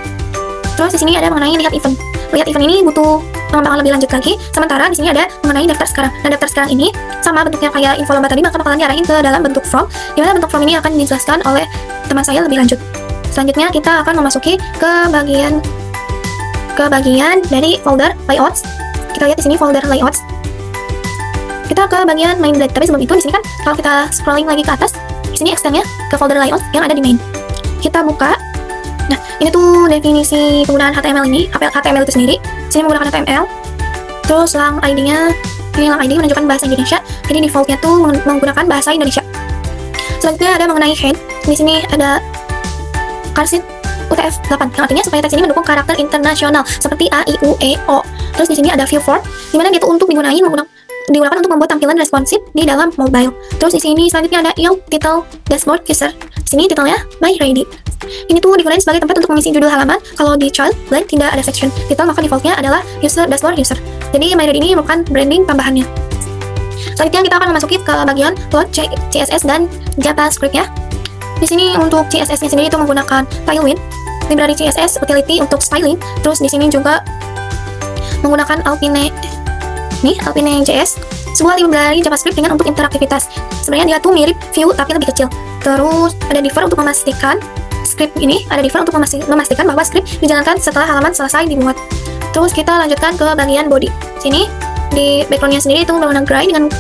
Terus di sini ada mengenai lihat event. Lihat event ini butuh pengembangan lebih lanjut lagi. Sementara di sini ada mengenai daftar sekarang. Nah, daftar sekarang ini sama bentuknya kayak info lomba tadi, maka bakalan diarahin ke dalam bentuk form, di mana bentuk form ini akan dijelaskan oleh teman saya lebih lanjut. Selanjutnya kita akan memasuki ke bagian dari folder layouts. Kita lihat di sini folder layouts. Kita ke bagian main blade. Tapi sebelum itu di sini kan kalau kita scrolling lagi ke atas, di sini extendnya ke folder layouts yang ada di main. Kita buka. Nah, ini tuh definisi penggunaan HTML ini, HTML itu sendiri. Sini menggunakan HTML. Terus lang ID-nya, ini lang ID menunjukkan bahasa Indonesia. Jadi defaultnya tuh menggunakan bahasa Indonesia. Selanjutnya ada mengenai head. Di sini ada cursive UTF-8 yang artinya supaya teks ini mendukung karakter internasional seperti A, I, U, E, O. Terus di sini ada viewport, di mana dia tuh untuk digunakan untuk membuat tampilan responsif di dalam mobile. Terus di sini selanjutnya ada yang title dashboard user. Di sini titelnya My Ready. Ini tuh digunakan sebagai tempat untuk mengisi judul halaman. Kalau di child blade tidak ada section title, maka defaultnya adalah user dashboard user. Jadi My Ready ini merupakan branding tambahannya. Selanjutnya kita akan memasuki ke bagian load CSS dan JavaScript-nya. Di sini untuk CSS-nya sendiri itu menggunakan Tailwind, library CSS utility untuk styling. Terus di sini juga menggunakan Alpine.js, sebuah library JavaScript dengan untuk interaktivitas. Sebenarnya dia tuh mirip Vue tapi lebih kecil. Terus ada differ untuk memastikan bahwa script dijalankan setelah halaman selesai dibuat. Terus kita lanjutkan ke bagian body. Sini di background-nya sendiri itu berwarna gray dengan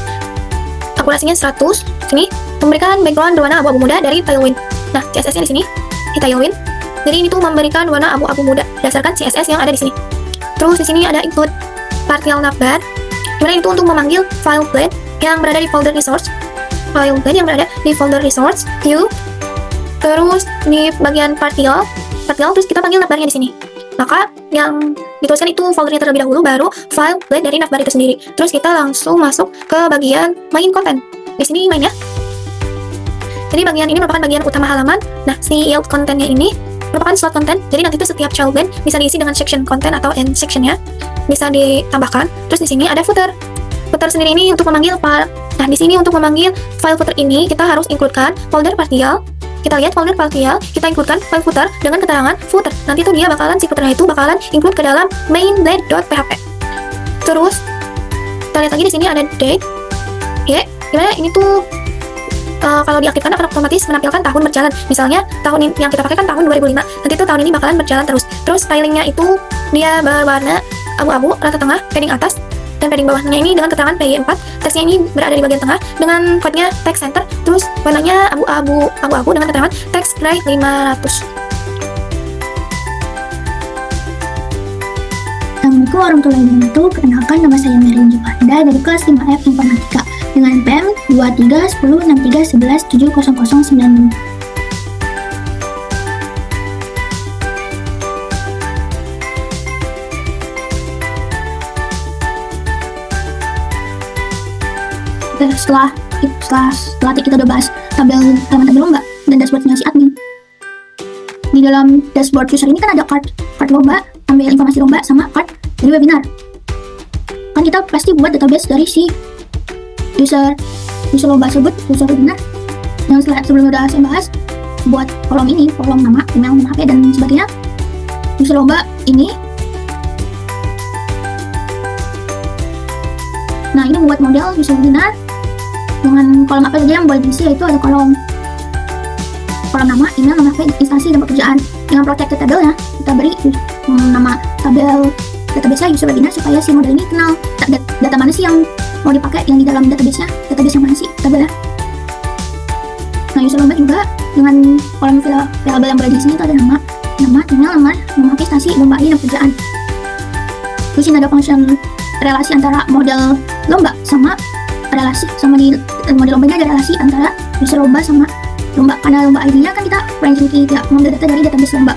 akurasinya 100. Sini memberikan background berwarna abu-abu muda dari Tailwind. Nah, CSS-nya di sini di Tailwind. Jadi ini tuh memberikan warna abu-abu muda berdasarkan CSS yang ada di sini. Terus di sini ada include partial navbar, dimana itu untuk memanggil file blade yang berada di folder resource, view. Terus di bagian partial, terus kita panggil navbarnya di sini. Maka yang dituliskan itu foldernya terlebih dahulu, baru file blade dari navbar itu sendiri. Terus kita langsung masuk ke bagian main content. Di sini main ya. Jadi bagian ini merupakan bagian utama halaman. Nah, si yield content-nya ini merupakan slot content. Jadi nanti itu setiap child blade bisa diisi dengan section content atau end section-nya bisa ditambahkan. Terus di sini ada footer. Footer sendiri ini untuk memanggil file. Nah, di sini untuk memanggil file footer ini kita harus include-kan folder partial. Kita lihat folder partial, kita include-kan file footer dengan keterangan footer. Nanti itu dia si footer itu bakalan include ke dalam main.blade.php. Terus kita lihat lagi di sini ada date. Ya, gimana ini tuh kalau diaktifkan akan otomatis menampilkan tahun berjalan. Misalnya tahun yang kita pakai kan tahun 2005. Nanti tuh tahun ini bakalan berjalan terus. Terus stylingnya itu dia berwarna abu-abu rata tengah, padding atas, dan padding bawahnya ini dengan keterangan PY4. Teksnya ini berada di bagian tengah dengan kode-nya text center. Terus warnanya abu-abu dengan keterangan text gray 500. Assalamualaikum warahmatullahi wabarakatuh. Perkenalkan, nama saya Mary Jipanda dari kelas 5F Informatika dengan PM 231063117009. Setelah kita udah bahas tabel lomba dan dashboardnya si admin. Di dalam dashboard user ini kan ada card lomba, ambil informasi lomba sama card dari webinar. Kan kita pasti buat database dari si user lomba tersebut, user webinar. Yang sebelum udah saya bahas, buat kolom ini, kolom nama, email, nomor HP dan sebagainya. User lomba ini. Nah, ini membuat model user webinar dengan kolom apa saja yang boleh diisi, yaitu ada kolom nama, email, nomor HP, instansi, dan pekerjaan. Dengan protected tabelnya kita beri nama tabel database user webinar supaya si model ini kenal data mana sih yang mau dipakai yang di dalam database yang mana sih tabelnya. Nah, user lomba juga dengan kolom variabel yang berada di sini itu ada nama, email, lamar, nama prestasi, lomba ID, dan pekerjaan. Terus ini ada function relasi antara model lomba sama di model lombanya ada relasi antara user lomba sama lomba. Karena lomba ID-nya kan kita ranking tidak mengambil data dari database lomba.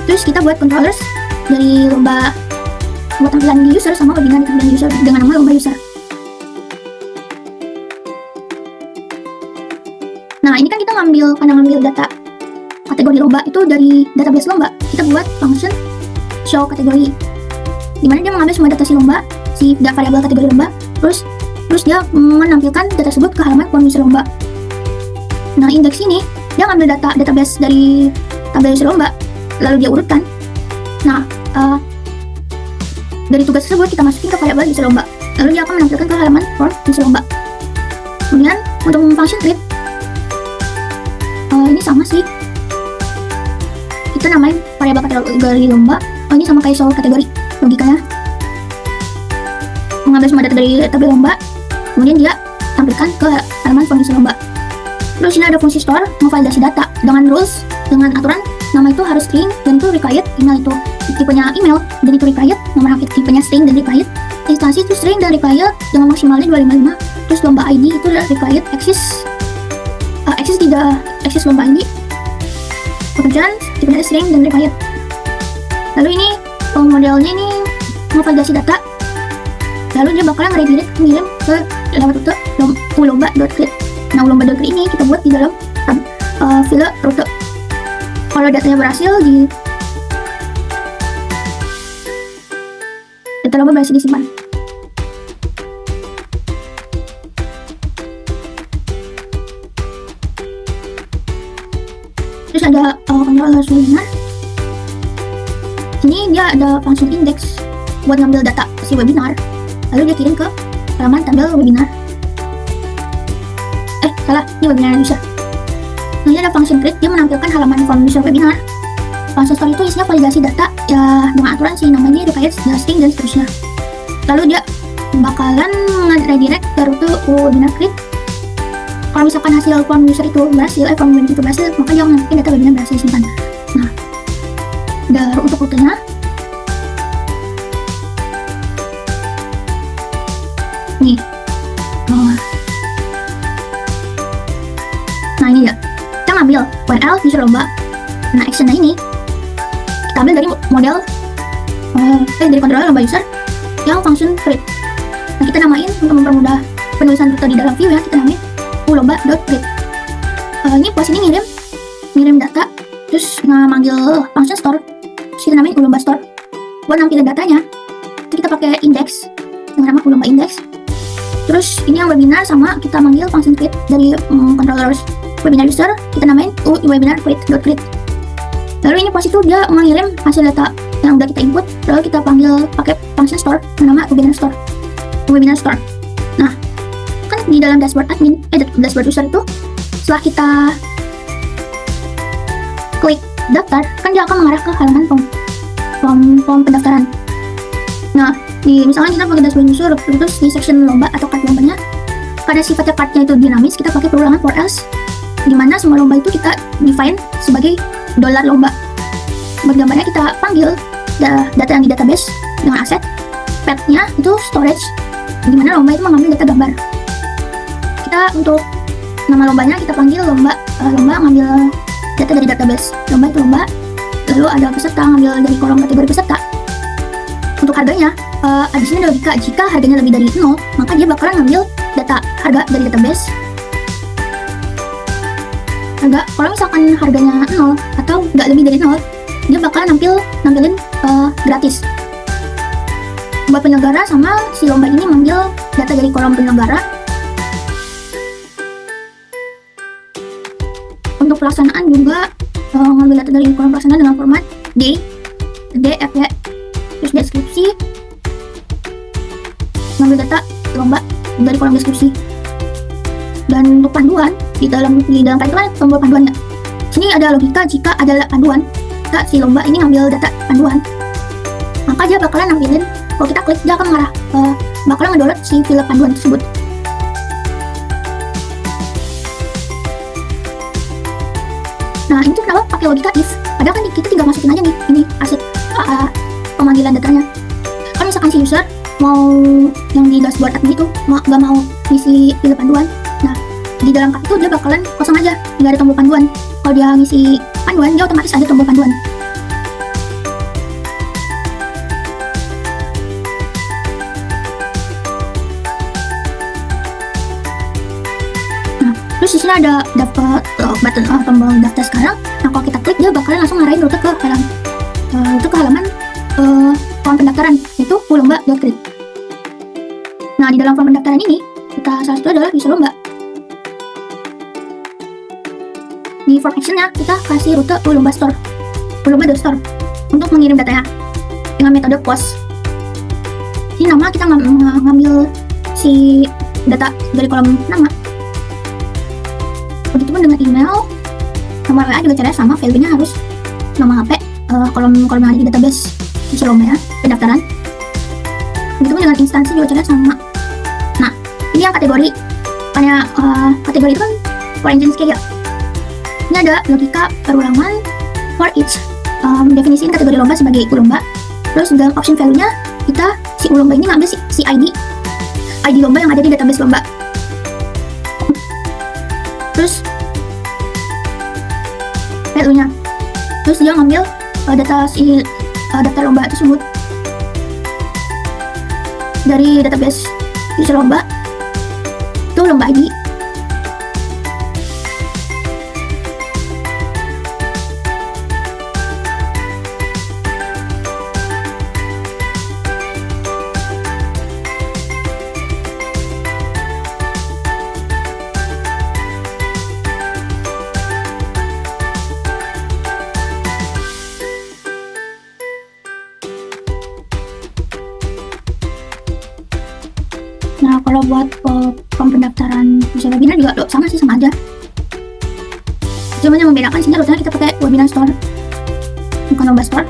Terus kita buat controllers dari lomba buat tampilan di user sama webinar di tampilan user dengan nama lomba user. Nah, ini kan kita ngambil data kategori lomba itu dari database lomba. Kita buat function show kategori, dimana dia mengambil semua data si lomba, variabel kategori lomba, terus dia menampilkan data tersebut ke halaman form user lomba. Nah, indeks ini dia ngambil database dari tabel user lomba, lalu dia urutkan. Nah, dari tugas tersebut kita masukin ke variabel user lomba, lalu dia akan menampilkan ke halaman form user lomba. Kemudian untuk function create, ini sama sih, kita namain variabel kategori lomba. Ini sama kayak soal kategori, logikanya mengambil semua data dari tabel lomba, kemudian dia tampilkan ke halaman form user lomba. Terus ini ada fungsi store, memvalidasi data dengan rules, dengan aturan. Nama itu harus string dan itu required, email itu tipenya email dan itu required, nomor hak tipenya string dan required, instansi itu string dan required dengan maksimalnya 255. Terus lomba ID itu required, eksis lomba ID, pekerjaan tipenya string dan required. Lalu ini modelnya ini memvalidasi data, lalu dia bakalan redirect ngirim ke lewat rute ulomba.create. Nah, ulomba.create ini kita buat di dalam file rute. Kalau datanya berhasil data lomba berhasil disimpan. Terus ada controller webinar. Ini dia ada function index buat ngambil data si webinar, lalu dia kirim ke halaman tabel webinar. Ini webinar user. Nah, ini ada function create, dia menampilkan halaman form user webinar. Function store itu isinya validasi data ya dengan aturan si namanya required, string dan seterusnya. Lalu dia bakalan redirect ke rute webinar create. Kalau misalkan hasil form user itu berhasil, form webinar itu berhasil, maka dia menantikan data webinar berhasil disimpan. Nah, untuk rutenya nih. Nah, ini ya, kita ngambil URL user lomba. Nah, actionnya ini kita ambil dari model dari controller lomba user yang function create. Nah, kita namain untuk mempermudah penulisan rute di dalam view ya, kita namain ulomba.create. Ini pas ini ngirim data, terus manggil function store, terus kita namain ulomba store. Buat nampilin datanya, itu kita pakai index dengan nama ulomba index. Terus ini yang webinar sama kita manggil function create dari controllers webinar user, kita namain webinar create.create. Lalu ini pas itu dia mengirim hasil data yang udah kita input, lalu kita panggil pakai function store nama webinar store. Nah, kan di dalam dashboard admin, dashboard user itu setelah kita klik daftar, kan dia akan mengarah ke halaman form pendaftaran. Nah, misalnya kita pakai dashboard user, terus di section lomba atau card lombanya, karena sifatnya cardnya itu dinamis, kita pakai perulangan for else, dimana semua lomba itu kita define sebagai $lomba. Buat gambarnya kita panggil data yang di database dengan aset, path-nya itu storage, dimana lomba itu mengambil data gambar. Kita untuk nama lombanya kita panggil lomba ngambil data dari database lomba itu lomba, lalu ada peserta ngambil dari kolom kategori peserta. Untuk harganya, di sini ada logika, jika harganya lebih dari 0, maka dia bakalan ngambil harga dari database. Kalau misalkan harganya 0 atau nggak lebih dari 0, dia bakalan nampilin gratis. Buat penyelenggara sama si lomba ini mengambil data dari kolom penyelenggara. Untuk pelaksanaan juga ngambil data dari kolom pelaksanaan dengan format DFY, terus deskripsi, ngambil data lomba dari kolom deskripsi. Dan untuk panduan di dalam title tombol panduannya, sini ada logika, jika ada panduan si lomba ini ngambil data panduan, maka dia bakalan nampilin, kalau kita klik dia akan mengarah bakalan ngedownload si file panduan tersebut. Nah, ini tuh kenapa pakai logika if? Padahal kan kita tinggal masukin aja nih, ini aset pemanggilan datanya. Kalau misalkan si user mau yang di dashboard admin itu nggak mau ngisi field panduan, nah di dalam card itu dia bakalan kosong aja, nggak ada tombol panduan. Kalau dia ngisi panduan, dia otomatis ada tombol panduan. Terus di sini ada button tombol daftar sekarang. Nah, kalau kita klik dia bakalan langsung ngarahin rute ke halaman form pendaftaran, yaitu ulomba.kredit. Nah, di dalam form pendaftaran ini kita salah satu adalah user lomba. Di form actionnya kita kasih rute ulomba.store untuk mengirim datanya dengan metode post. Ini nama kita ngambil si data dari kolom nama. Begitupun dengan email, nomor WA juga caranya sama, filenya harus nama HP, kolom yang ada di database user lomba ya, pendaftaran. Begitupun dengan instansi juga caranya sama. Nah, ini yang kategori, kategori itu kan for engine scale ya. Ini ada logika perulangan for each, definisiin kategori lomba sebagai ulomba. Terus dalam option value-nya kita si ulomba ini ngambil si ID lomba yang ada di database lomba. Terus value-nya, terus dia ngambil data si daftar lomba tersebut dari database user lomba, itu lomba ID. Nah, kalau buat form pendaftaran user webinar juga sama aja. Cuma yang membedakan sini rutenya kita pakai webinar store, bukan lomba store.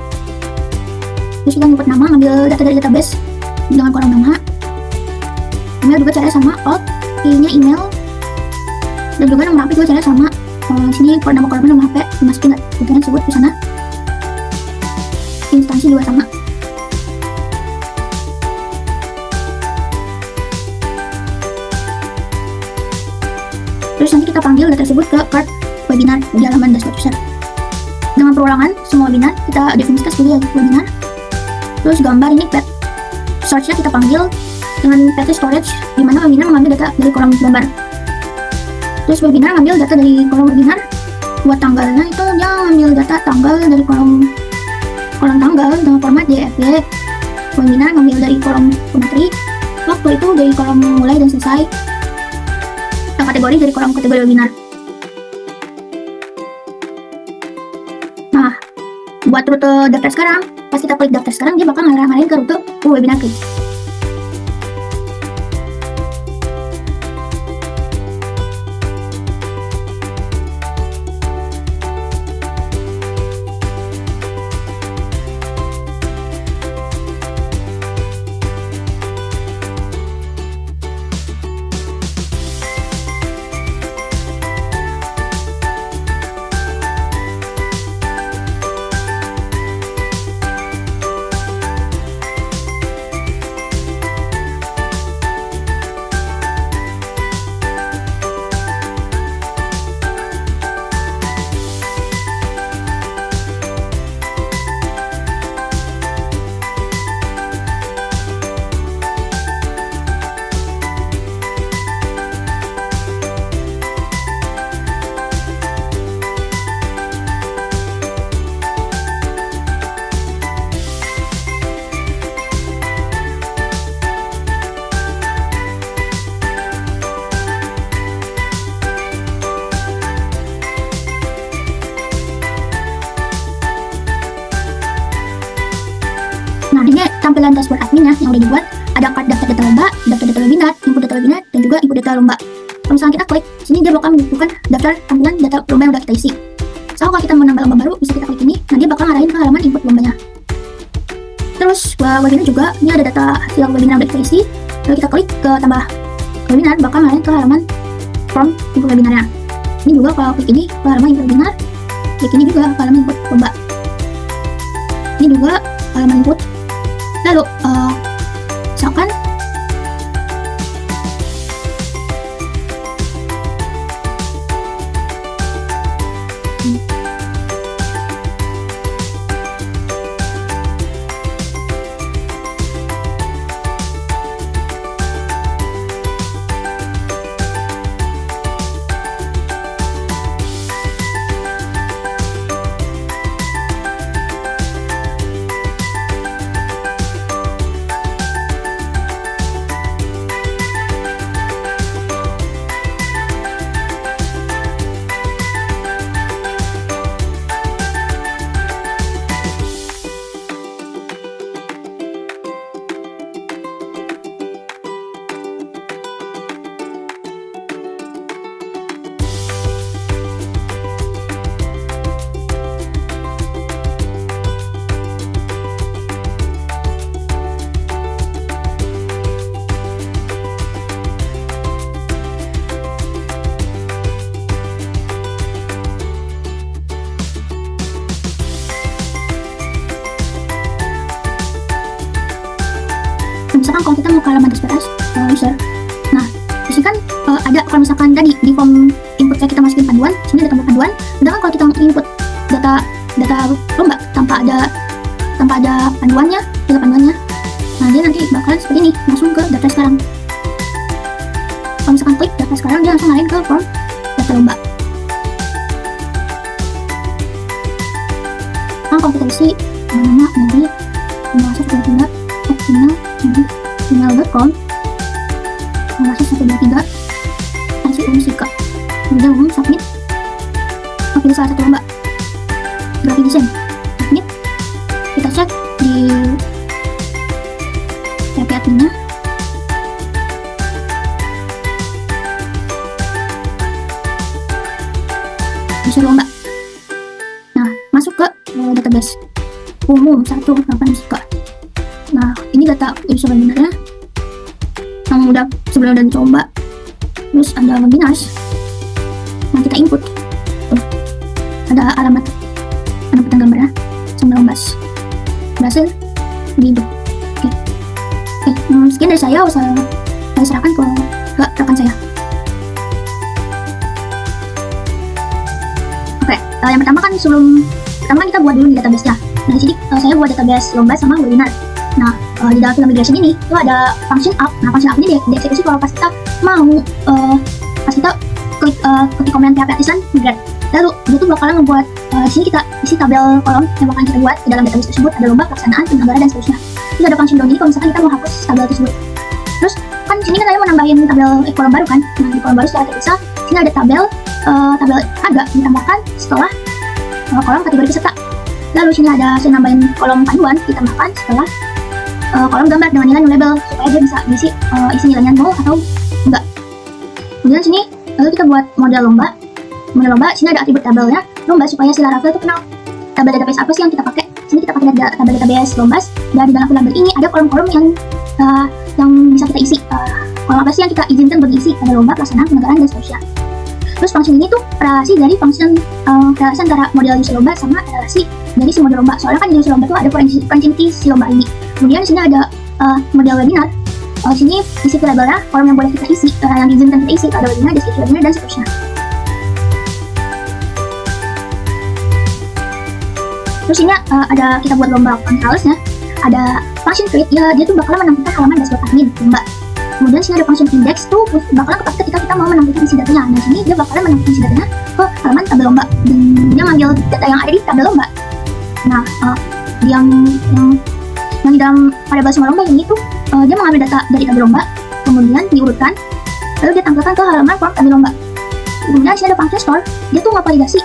Terus kita input nama, ngambil data dari database dengan kolom nama. Email juga caranya sama, nya email, dan juga nomor HP juga caranya sama. Sini nama kolomnya nomor HP, dimasukin data tersebut di sana. Instansi juga sama. Terus nanti kita panggil data tersebut ke card webinar di halaman dashboard user. Dengan perulangan semua webinar kita definisikan sebagai webinar. Terus gambar ini pet source-nya kita panggil dengan pet storage, di mana webinar mengambil data dari kolom gambar. Terus webinar ngambil data dari kolom webinar. Buat tanggalnya itu dia ngambil data tanggal dari kolom tanggal dengan format JFG. Webinar ngambil dari kolom pemateri. Waktu itu dari kolom mulai dan selesai. Kategori dari kolom kategori webinar. Nah, buat rute daftar sekarang, pas kita klik daftar sekarang, dia bakal ngarahin ke rute webinar klik. tampilan dashboard adminnya yang udah dibuat, ada card daftar data lomba, daftar data webinar, input data webinar, dan juga input data lomba. Kalau misalnya kita klik, sini dia bakal menunjukkan daftar tampilan data lomba yang udah kita isi. So, kalau kita mau nambah lomba baru, bisa kita klik ini, nah dia bakal ngarahin ke halaman input lombanya. Terus, webinar juga, ini ada data hasil webinar yang udah kita isi, lalu kita klik ke tambah webinar, bakal ngarahin ke halaman form input webinarnya. Ini juga kalau klik ini, ke halaman input webinar, Klik ini juga ke halaman input lomba. Ini juga halaman input. Lalu misalkan kalau kita mau ke halaman dashboard user, nah di sini kan ada kalau misalkan tadi di form inputnya kita masukin panduan, sini ada tombol panduan. Sedangkan kalau kita input data lomba tanpa ada panduannya, nah dia nanti bakalan seperti ini, langsung ke daftar sekarang. Kalau misalkan klik daftar sekarang, dia langsung ngarahin ke form daftar lomba. Nah kalau kita isi nama nanti masuk ke email email.com masuk 123 masuk musika, kemudian submit. Pilih salah satu lomba graphic design, submit. Kita cek di TP adminnya, bisa lomba. Nah masuk ke database umum 18 musika. Nah ini data user webinarnya yang udah sebelum udah dicoba, terus ada webinars. Nah kita input tuh, ada alamat penempatan gambarnya 19 berhasil diinput. Sekian dari saya serahkan ke rekan saya. Yang pertama kan kita buat dulu di database nya. Nah di sini saya buat database lomba sama webinar. Nah di dalam film migration ini itu ada function up. Nah function up ini dieksekusi kalau pas kita mau pas kita klik ketik komen PHP artisan migrate. Lalu dia tuh bakalan ngebuat di sini kita isi tabel kolom yang bakalan kita buat di dalam database tersebut. Ada lomba, pelaksanaan, penyelenggara, dan seterusnya. Terus ada function down ini kalau misalkan kita mau hapus tabel tersebut. Terus kan di sini kan saya mau nambahin tabel kolom baru kan. Nah di kolom baru setelah terpisah, sini ada tabel harga ditambahkan setelah kolom kategori peserta. Lalu sini ada saya nambahin kolom panduan ditambahkan setelah kolom gambar dengan nilai label supaya dia bisa diisi isi nilainya mau atau enggak. Kemudian sini lalu kita buat model lomba. Sini ada atribut tabelnya lomba supaya si Laravel itu kenal tabel database apa sih yang kita pakai. Sini kita pakai tabel database lomba, dan di dalam tabel ini ada kolom-kolom yang bisa kita isi. Kolom apa sih yang kita izinkan bagi isi pada lomba, pelaksanaan, penyelenggaraan, dan seterusnya. Terus function ini tuh relasi dari function relasi antara model user lomba sama relasi dari si model lomba. Soalnya kan di user lomba tuh ada proximity si lomba ini. Kemudian di sini ada model webinar. Sini isi labelnya, kolom yang boleh kita isi, yang diizinkan kita isi pada webinar, deskripsi webinar, dan seterusnya. Terus ini ada kita buat lomba controls-nya. Ada function create, dia tuh bakalan menampilkan halaman dashboard admin lomba. Kemudian sini ada function index tuh bakalan kepake ketika kita mau menampilkan isi datanya. Nah sini dia bakalan menampilkan isi datanya ke halaman tabel lomba, dan dia manggil data yang ada di tabel lomba. Nah yang di dalam variabel semua lomba ini tuh dia mengambil data dari tabel lomba, kemudian diurutkan, lalu dia tampilkan ke halaman form tabel lomba. Kemudian sini ada function store, dia tuh validasi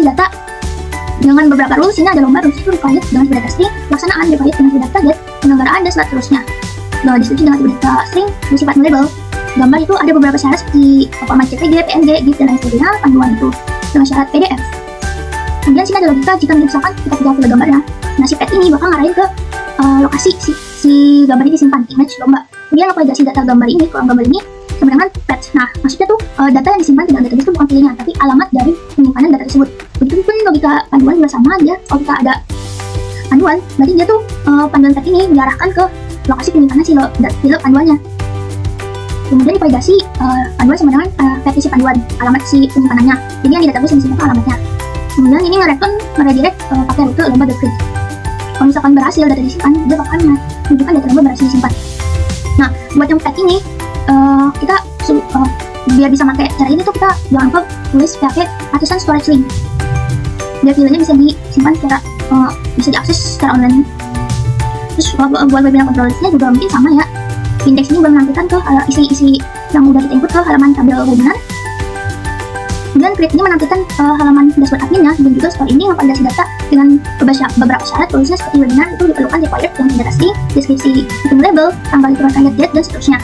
data dengan beberapa rules. Ini ada lomba, rules itu required dengan sebuah data string, pelaksanaan required dengan sebuah data get, penyelenggaraan, dan seterusnya. Nah, deskripsi dengan sebuah data string bersifat label. Gambar itu ada beberapa syarat seperti format JPG, PNG, GIF, dan lain sebagainya. Panduan itu dengan syarat PDF. Kemudian sini ada logika jika misalkan kita tidak pilih gambarnya. Nah, si pet ini bakal ngarahin ke lokasi si gambar ini disimpan, image lomba. Kemudian lokalisasi data gambar ini, kolom gambar ini sama dengan pet. Nah, maksudnya tuh data yang disimpan di dalam database itu bukan pilihannya, tapi alamat dari penyimpanan data tersebut. Begitupun kita panduan juga sama aja. Kalau kita ada panduan, berarti dia tuh panduan tag ini diarahkan ke lokasi penyimpanan si file panduannya. Kemudian divalidasi panduan sama dengan versi panduan, alamat si penyimpanannya. Jadi yang di database yang disimpan ke alamatnya. Kemudian ini ngeredirect pakai rute lomba.print. Kalau misalkan berhasil data disimpan, dia bakal menunjukkan data lomba berhasil disimpan. Nah, buat yang tag ini kita biar bisa pakai cara ini tuh kita jangan lupa tulis pakai atasan storage link. Biar filenya bisa disimpan secara bisa diakses secara online. Terus buat webinar controllersnya juga mungkin sama ya. Index ini menampilkan ke isi-isi yang udah kita input ke halaman tabel webinar. Kemudian create ini menampilkan halaman dashboard adminnya, dan juga store ini memvalidasi data dengan beberapa syarat. Tulisnya seperti webinar itu diperlukan required yang data string, deskripsi, item label, tanggal ituran target date, dan seterusnya.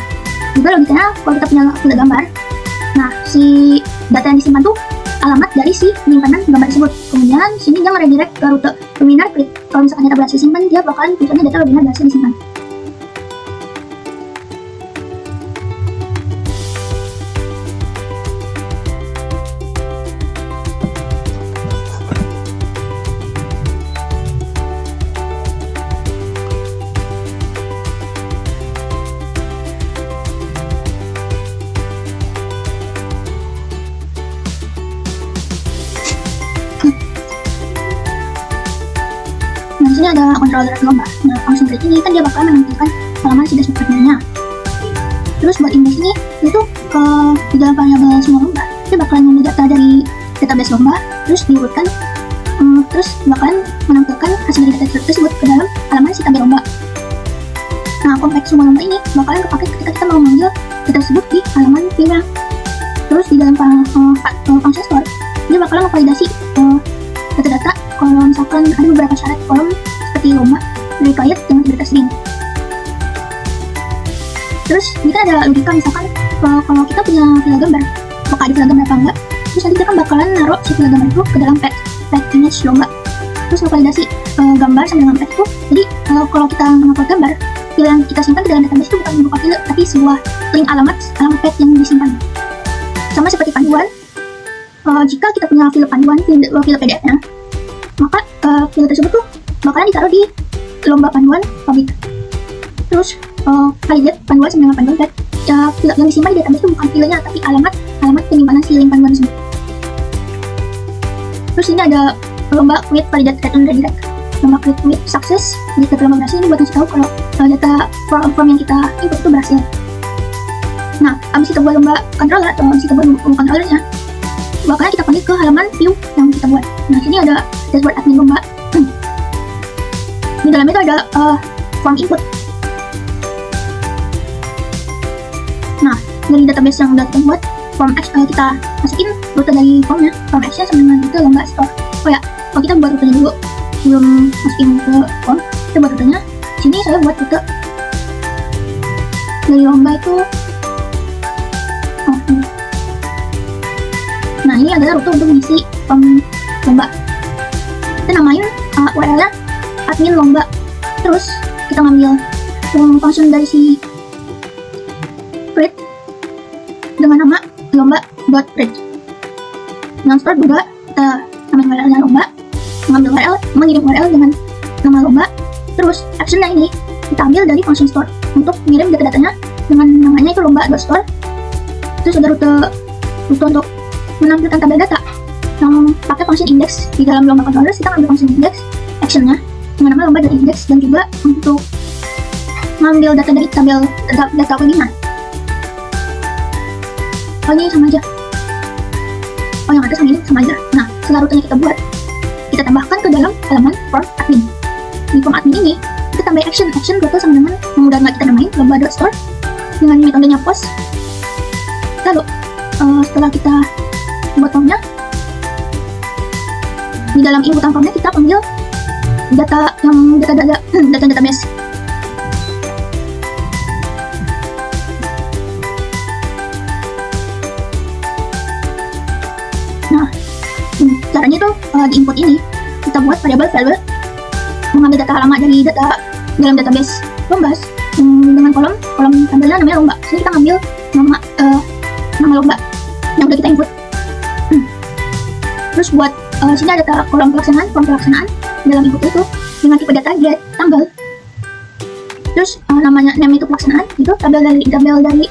Juga logikanya kalau kita punya file gambar, nah si data yang disimpan tuh alamat dari si penyimpanan gambar tersebut. Kemudian sini dia ngeredirect ke rute webinar create. Kalau misalkan data berhasil disimpan, dia bakalan tujuannya data webinar berhasil disimpan. Di sini ada controller lomba. Nah, function create ini kan dia bakal menampilkan halaman si dashboard adminnya. Terus buat index ini itu di dalam variabel semua lomba, dia bakalan mengambil data dari database lomba, terus diurutkan, terus bakalan menampilkan hasil dari data tersebut ke dalam halaman si tabel lomba. Nah, kompleks semua lomba ini bakalan kepakai ketika kita mau mengambil data tersebut di halaman view-nya. Terus di dalam function store, dia bakalan memvalidasi data-data. Kalau misalkan ada beberapa syarat kolom seperti lomba, required, dengan data string. Terus ini kan ada logika, misalkan kalau kita punya file gambar, apakah ada file gambar apa enggak, terus nanti kita kan bakalan naruh si file gambar itu ke dalam page image lomba. Terus validasi gambar sama dengan page itu. Jadi kalau kita mengupload gambar, file yang kita simpan ke dalam database itu bukan berupa file, tapi sebuah link alamat page yang disimpan. Sama seperti panduan, jika kita punya file panduan, file PDF-nya, maka file tersebut tuh bakalan ditaruh di lomba panduan public. Terus validate panduan sama dengan panduan page. File yang disimpan di database itu bukan filenya, tapi alamat penyimpanan si link panduan tersebut. Terus ini ada lomba create validate return redirect. Lomba create success. Jadi data lomba berhasil ini buat ngasih tahu kalau data form yang kita input itu berhasil. Nah, abis kita buat lomba controller atau abis kita buat controllernya, bakalan kita panggil ke halaman view yang kita buat. Nah, sini ada dashboard admin lomba. Di dalamnya itu ada form input. Nah, dari database yang udah kita buat, form kita masukin rute dari formnya, form action sama dengan rute lomba store. Oh ya, kalau kita buat rutenya dulu, belum masukin ke form, kita buat rutenya. Sini saya buat rute dari lomba itu. Nah, ini adalah rute untuk mengisi form lomba. Kita namain URL-nya admin lomba. Terus kita ngambil function dari si create dengan nama lomba.create. Dengan store juga kita namain URL-nya lomba, mengambil URL, mengirim URL dengan nama lomba. Terus action-nya ini kita ambil dari function store untuk mengirim data-datanya dengan namanya itu lomba.store. Terus ada rute untuk menampilkan tabel data yang pakai function index. Di dalam lomba controllers kita ambil function index actionnya dengan nama lomba dari index, dan juga untuk mengambil data dari tabel data webinar. Oh, ini sama aja. Oh, yang atas sama ini sama aja. Nah, setelah rutenya kita buat, kita tambahkan ke dalam halaman form admin. Di form admin ini kita tambah action rute sama dengan yang udah nggak kita namain lomba.store dengan metodenya post. Lalu setelah kita buat formnya, di dalam inputan formnya kita panggil data database. Nah, caranya tuh di input ini kita buat variabel value, mengambil data alamat dari data dalam database lomba dengan kolom tabelnya namanya lomba. Jadi kita ngambil nama lomba yang udah kita input. Terus Terus buat sini ada kolom pelaksanaan, dalam input itu dengan tipe data get tanggal. Terus namanya name itu pelaksanaan, itu tabel dari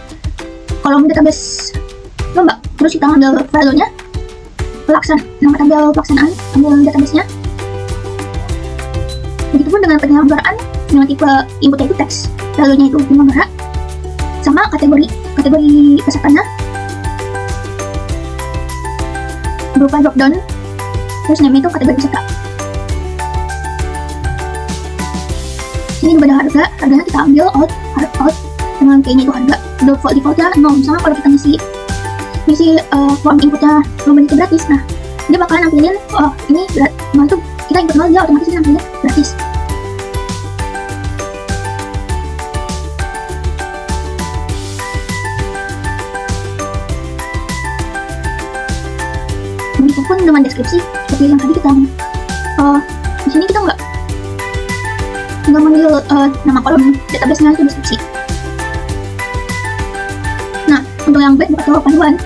kolom database lomba. Terus kita ambil value-nya, nama tabel pelaksanaan, ambil database-nya. Begitupun dengan penyebaran dengan tipe inputnya itu teks, value-nya itu 5 bara, sama kategori pesertanya berupa dropdown. Terus name itu kategori peserta. Ini juga ada harganya kita ambil out dengan kayaknya itu harga defaultnya 0. Sama kalau kita ngisi form inputnya lomba itu gratis, nah dia bakalan nampilin ini nah itu kita input 0, dia otomatis nampilin gratis. Begitupun dengan deskripsi seperti yang tadi kita di sini kita nggak manggil nama kolom database-nya itu deskripsi. Nah, untuk yang back atau panduan,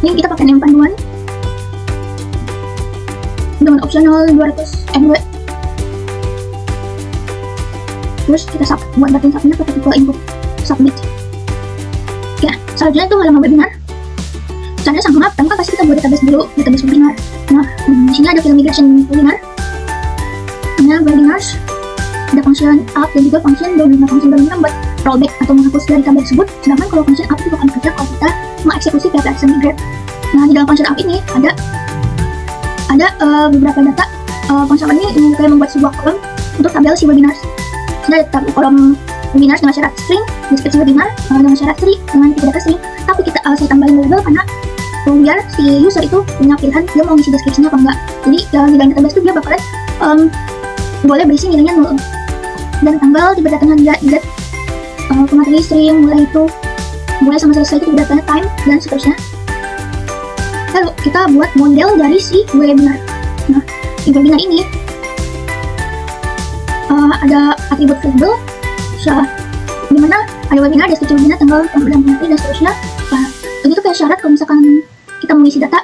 ini kita pakai name panduan dengan opsional 200 MB. Terus kita buat button submit pakai tipe input submit. Oke, selanjutnya itu halaman webinar. Caranya sama, pertama kan pasti kita buat database dulu, database webinar. Nah, di sini ada field migration webinar. Nah, webinars ada function up dan juga function down. Nah, function down ini buat rollback atau menghapus dari tabel tersebut. Sedangkan kalau function up itu akan bekerja kalau kita mengeksekusi PHP migrate. Nah, di dalam function up ini ada beberapa data. Function up ini kayak membuat sebuah kolom untuk tabel si webinars. Sini ada kolom webinars dengan syarat string, deskripsi webinar dengan syarat string, dengan tipe data string. Tapi saya tambahin label karena biar si user itu punya pilihan dia mau ngisi deskripsinya apa enggak. Jadi di dalam database itu dia bakalan boleh berisi nilainya 0. Dan tanggal tipe datanya dia get pemateri string, mulai sama selesai itu tipe datanya time dan seterusnya. Lalu kita buat model dari si webinar. Nah, di webinar ini ada atribut variable, di mana ada webinar, deskripsi webinar, tanggal, pemateri dan seterusnya. Begitu kayak syarat kalau misalkan kita mau isi data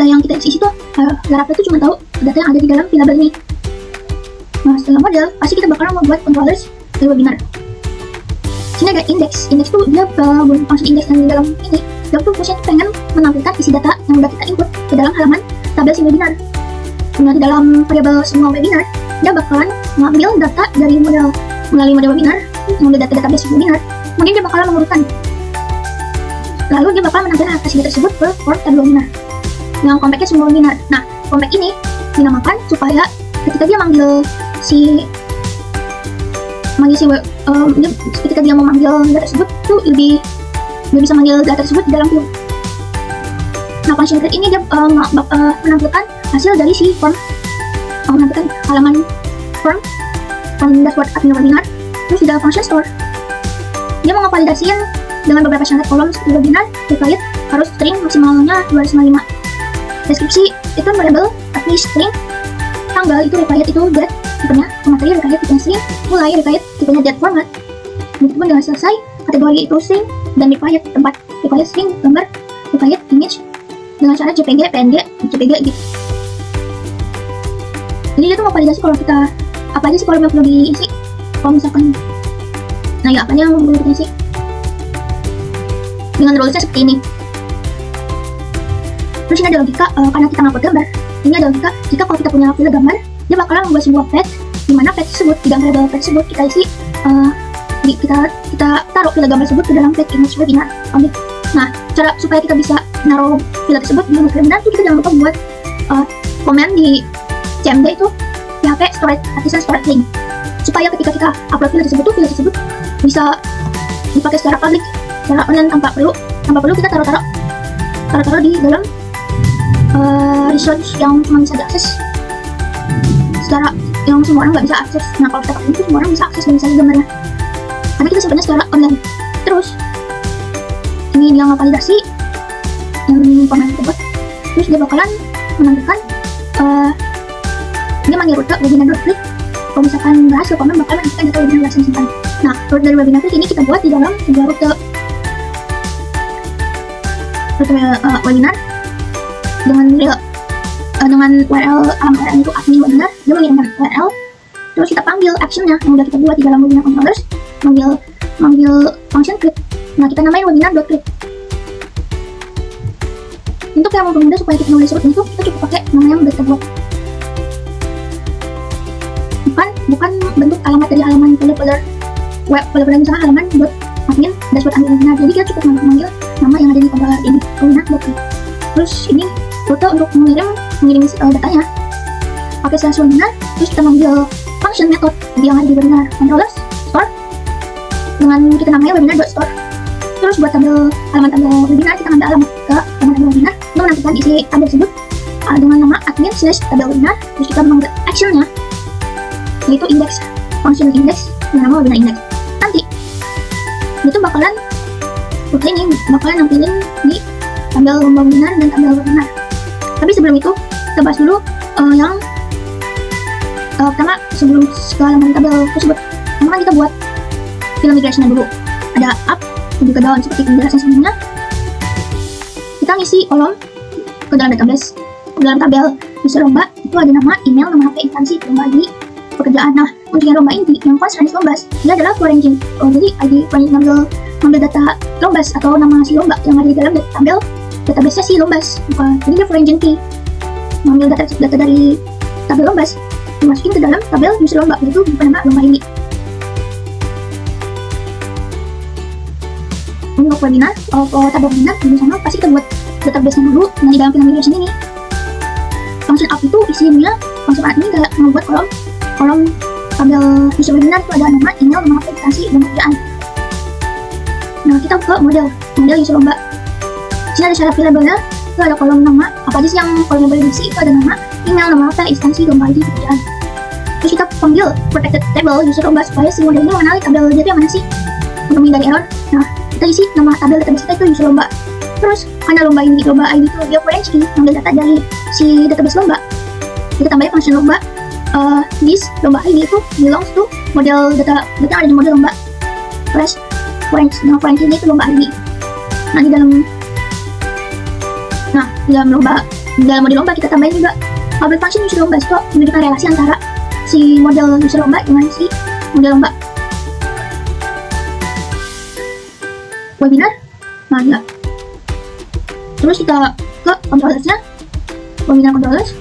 yang kita isi itu, Laravel itu cuma tahu data yang ada di dalam variable ini. Nah, setelah model, pasti kita bakalan membuat controllers dari webinar. Sini ada index itu dia function index yang di dalam ini. Dia tuh fungsinya itu pengen menampilkan isi data yang udah kita input ke dalam halaman tabel si webinar. Nah, di dalam variable semua webinar, dia bakalan mengambil data dari melalui model webinar, mengambil data database webinar, kemudian dia bakalan mengurutkan. Lalu dia bakalan menampilkan hasil data tersebut ke form tabel webinar yang compactnya semua webinar. Nah, compact ini dinamakan supaya ketika dia ketika dia mau manggil data tersebut tuh dia bisa manggil data tersebut di dalam view. Nah, function read ini dia menampilkan hasil dari si form, menampilkan halaman form dashboard admin webinar. Terus di dalam function store dia mengevalidasikan dengan beberapa syarat kolom seperti webinar, required harus string maksimalnya 255. Deskripsi itu variable tapi string, tanggal itu required itu date tipenya, pemateri required tipenya string, mulai required tipenya date format. Begitupun dengan selesai, kategori itu string dan required tempat, required string, gambar, required image dengan syarat JPG, PNG, JPG gitu. Jadi dia tuh mau validasi kalau kita apa aja sih kolom yang perlu diisi. Kalau misalkan apa aja yang perlu diisi dengan rules-nya seperti ini. Terus ini ada logika, karena kita ngupload gambar, ini ada logika jika kalau kita punya file gambar, dia bakalan membuat sebuah page, di mana page tersebut, di dalam variable page tersebut kita isi, kita taruh file gambar tersebut ke dalam page image webinar. Nah, cara supaya kita bisa naruh file tersebut di image webinar itu kita jangan lupa buat komen di CMD itu PHP storage artisan storage link, supaya ketika kita upload file tersebut bisa dipakai secara public, secara online tanpa perlu kita taruh di dalam resource yang cuma bisa diakses secara yang semua orang nggak bisa akses. Nah, kalau kita pakai itu semua orang bisa akses dan bisa lihat gambarnya karena kita simpannya secara online. Terus ini dia ngevalidasi yang pernah kita buat, terus dia bakalan menampilkan dia manggil rute webinar.click. Kalau misalkan berhasil komen bakal menunjukkan data webinar yang disimpan. Nah, rute dari webinar ini kita buat di dalam sebuah rute webinar dengan URL URL itu admin webinar. Dia mengirimkan URL, terus kita panggil actionnya yang udah kita buat di dalam webinar controllers, manggil function click. Nah, kita namain webinar.click. Untuk yang mempermudah supaya kita nulis root itu, kita cukup pakai nama yang udah kita buat. Bukan bentuk alamat dari halaman folder web, misalnya halaman admin dashboard admin webinar. Jadi kita cukup manggil nama yang ada di folder ini, webinar.click. Terus ini rute untuk mengirim datanya pakai /webinar. Terus kita manggil function method yang ada di webinar controllers store dengan kita namanya webinar.store. Terus buat halaman tabel webinar, kita ngambil alamat ke halaman tabel webinar untuk menantikan isi tabel tersebut dengan nama admin/tabel webinar. Terus kita mengambil actionnya yaitu index, function index dengan nama webinar index. Nanti itu bakalan nampilin di tabel lomba webinar dan tabel webinar. Tapi sebelum itu kita bahas dulu yang pertama. Sebelum ke halaman tabel tersebut, pertama kita buat file migration dulu. Ada up dan juga down seperti penjelasan sebelumnya. Kita ngisi kolom ke dalam database. Ke dalam tabel user lomba itu ada nama, email, nama HP, instansi, lomba ID, pekerjaan. Nah, untuk yang lomba inti, yang pas range lombas, dia adalah for ranking. Jadi ID ngambil data lombas atau nama si lomba yang ada di dalam tabel database si lombas. Jadi dia for ranking key. Ngambil data dari tabel lombas, dimasukin ke dalam tabel user lomba, yaitu nama lomba ini. Untuk webinar, kalau tabel webinar, sama pasti kita buat database-nya dulu. Nah, di dalam file migration ini, function up itu isinya function admin kayak membuat kolom tabel user webinar itu ada nama, email, nama aplikasi, dan pekerjaan. Nah, kita ke model user lomba. Di sini ada syarat labelnya, itu ada kolom nama, apa aja sih yang kolom label diisi, itu ada nama, email, nama apa, instansi, lomba ID, pekerjaan. Terus kita panggil protected table user lomba supaya si model ini mengenali tabel dia yang mana sih untuk menghindari error. Nah, kita isi nama tabel database kita itu user lomba. Terus karena lomba ID itu dia branch key, ambil data dari si database lomba, kita tambahin function lomba. This lomba ID itu belongs to model data ada di model lomba branch. Nah, branch ini itu lomba ID. Nah, di dalam model lomba kita tambahin juga public function user lomba itu menunjukkan relasi antara si model user lomba dengan si model lomba webinar. Nah, ya. Terus kita ke controllersnya, webinar controllers.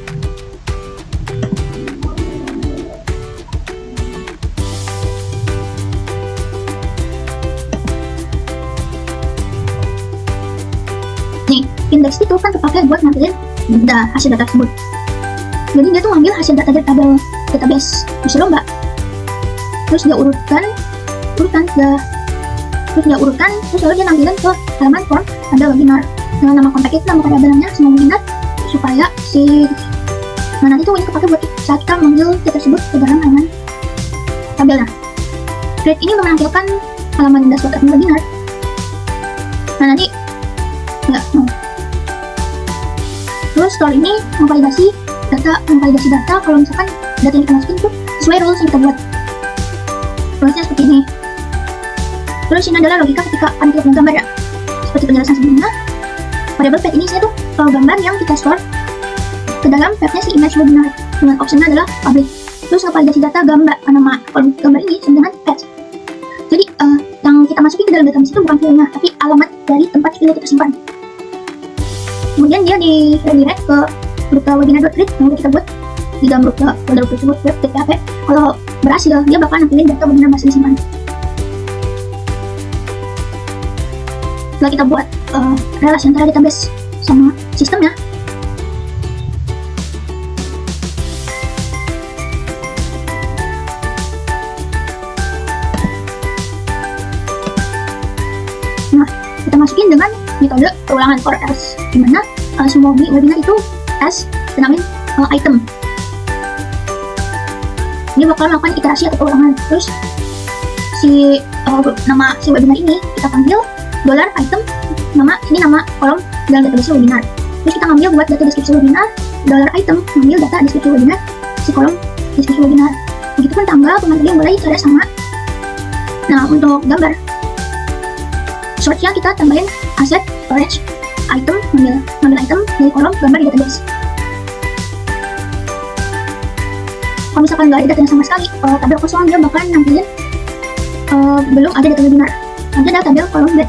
Nih, index itu kan terpakai buat ngambilin hasil data tersebut. Jadi dia tuh ngambil hasil data dari tabel database user lomba. Terus dia urutkan, terus lalu dia nampilin ke halaman form tabel webinar dengan nama kontak itu, nama variabelnya semua webinar, supaya nanti tuh ini kepake buat saat kita manggil data tersebut ke dalam halaman tabelnya. Create ini untuk menampilkan halaman dashboard admin webinar. Nah, nanti terus store ini memvalidasi data kalau misalkan data yang kita masukin itu sesuai rules yang kita buat. Rulesnya seperti ini. Terus ini adalah logika ketika kita menggambar ya. Seperti penjelasan sebelumnya, variable pet ini isinya tuh gambar yang kita store ke dalam petnya si image webinar dengan optionnya adalah public. Terus validasi data gambar nama gambar ini sama dengan pet. Jadi yang kita masukin ke dalam database itu bukan filenya, tapi alamat dari tempat file kita simpan. Kemudian dia di redirect ke rute webinar.click yang kita buat di dalam rute folder tersebut web.php. Kalau berhasil, dia bakal nampilin data webinar masih disimpan. Setelah kita buat relasi antara database sama sistemnya, nah kita masukin dengan metode perulangan for as, dimana semua webinar itu as dinamain item. Dia bakal melakukan iterasi atau perulangan. Terus nama si webinar ini kita panggil $item, nama kolom dalam database webinar. Terus kita ngambil buat data deskripsi webinar, $item, ngambil data deskripsi webinar, si kolom deskripsi webinar. Begitupun tanggal, pemateri mulai cara sama. Nah, untuk gambar, search-nya kita tambahin aset, storage, item, ngambil item dari kolom gambar di database. Kalau misalkan nggak ada data yang sama sekali, tabel kosong dia bakal nampilin belum ada data webinar. Nanti ada tabel kolom bed,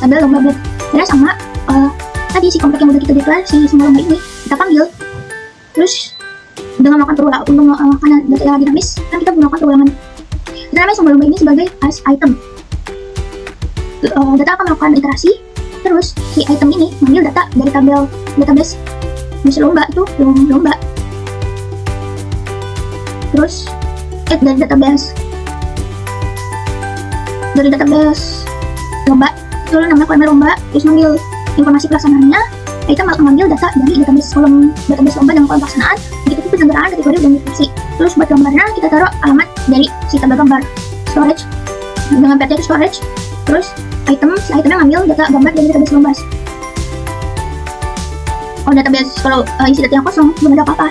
tabel lomba bed. Karena sama tadi si komplek yang udah kita declare, si semua lomba ini kita panggil. Terus dengan melakukan perulangan, karena data dinamis, kan kita melakukan perulangan. Kita namanya semua lomba ini sebagai as item. Data akan melakukan iterasi. Terus si item ini mengambil data dari tabel database musim lomba itu lomba. Terus dari database lomba itu namanya kolom lomba. Terus mengambil informasi pelaksanaannya, item akan mengambil data dari database lomba dan kolom pelaksanaan. Begitu pun penyelenggaraan kategori dan deskripsi. Terus buat gambarnya kita taruh alamat dari si tabel gambar. Storage dengan PT itu storage. Terus si itemnya ngambil data gambar dari database lomba. Kalau database, kalau isi datanya kosong belum ada apa-apa,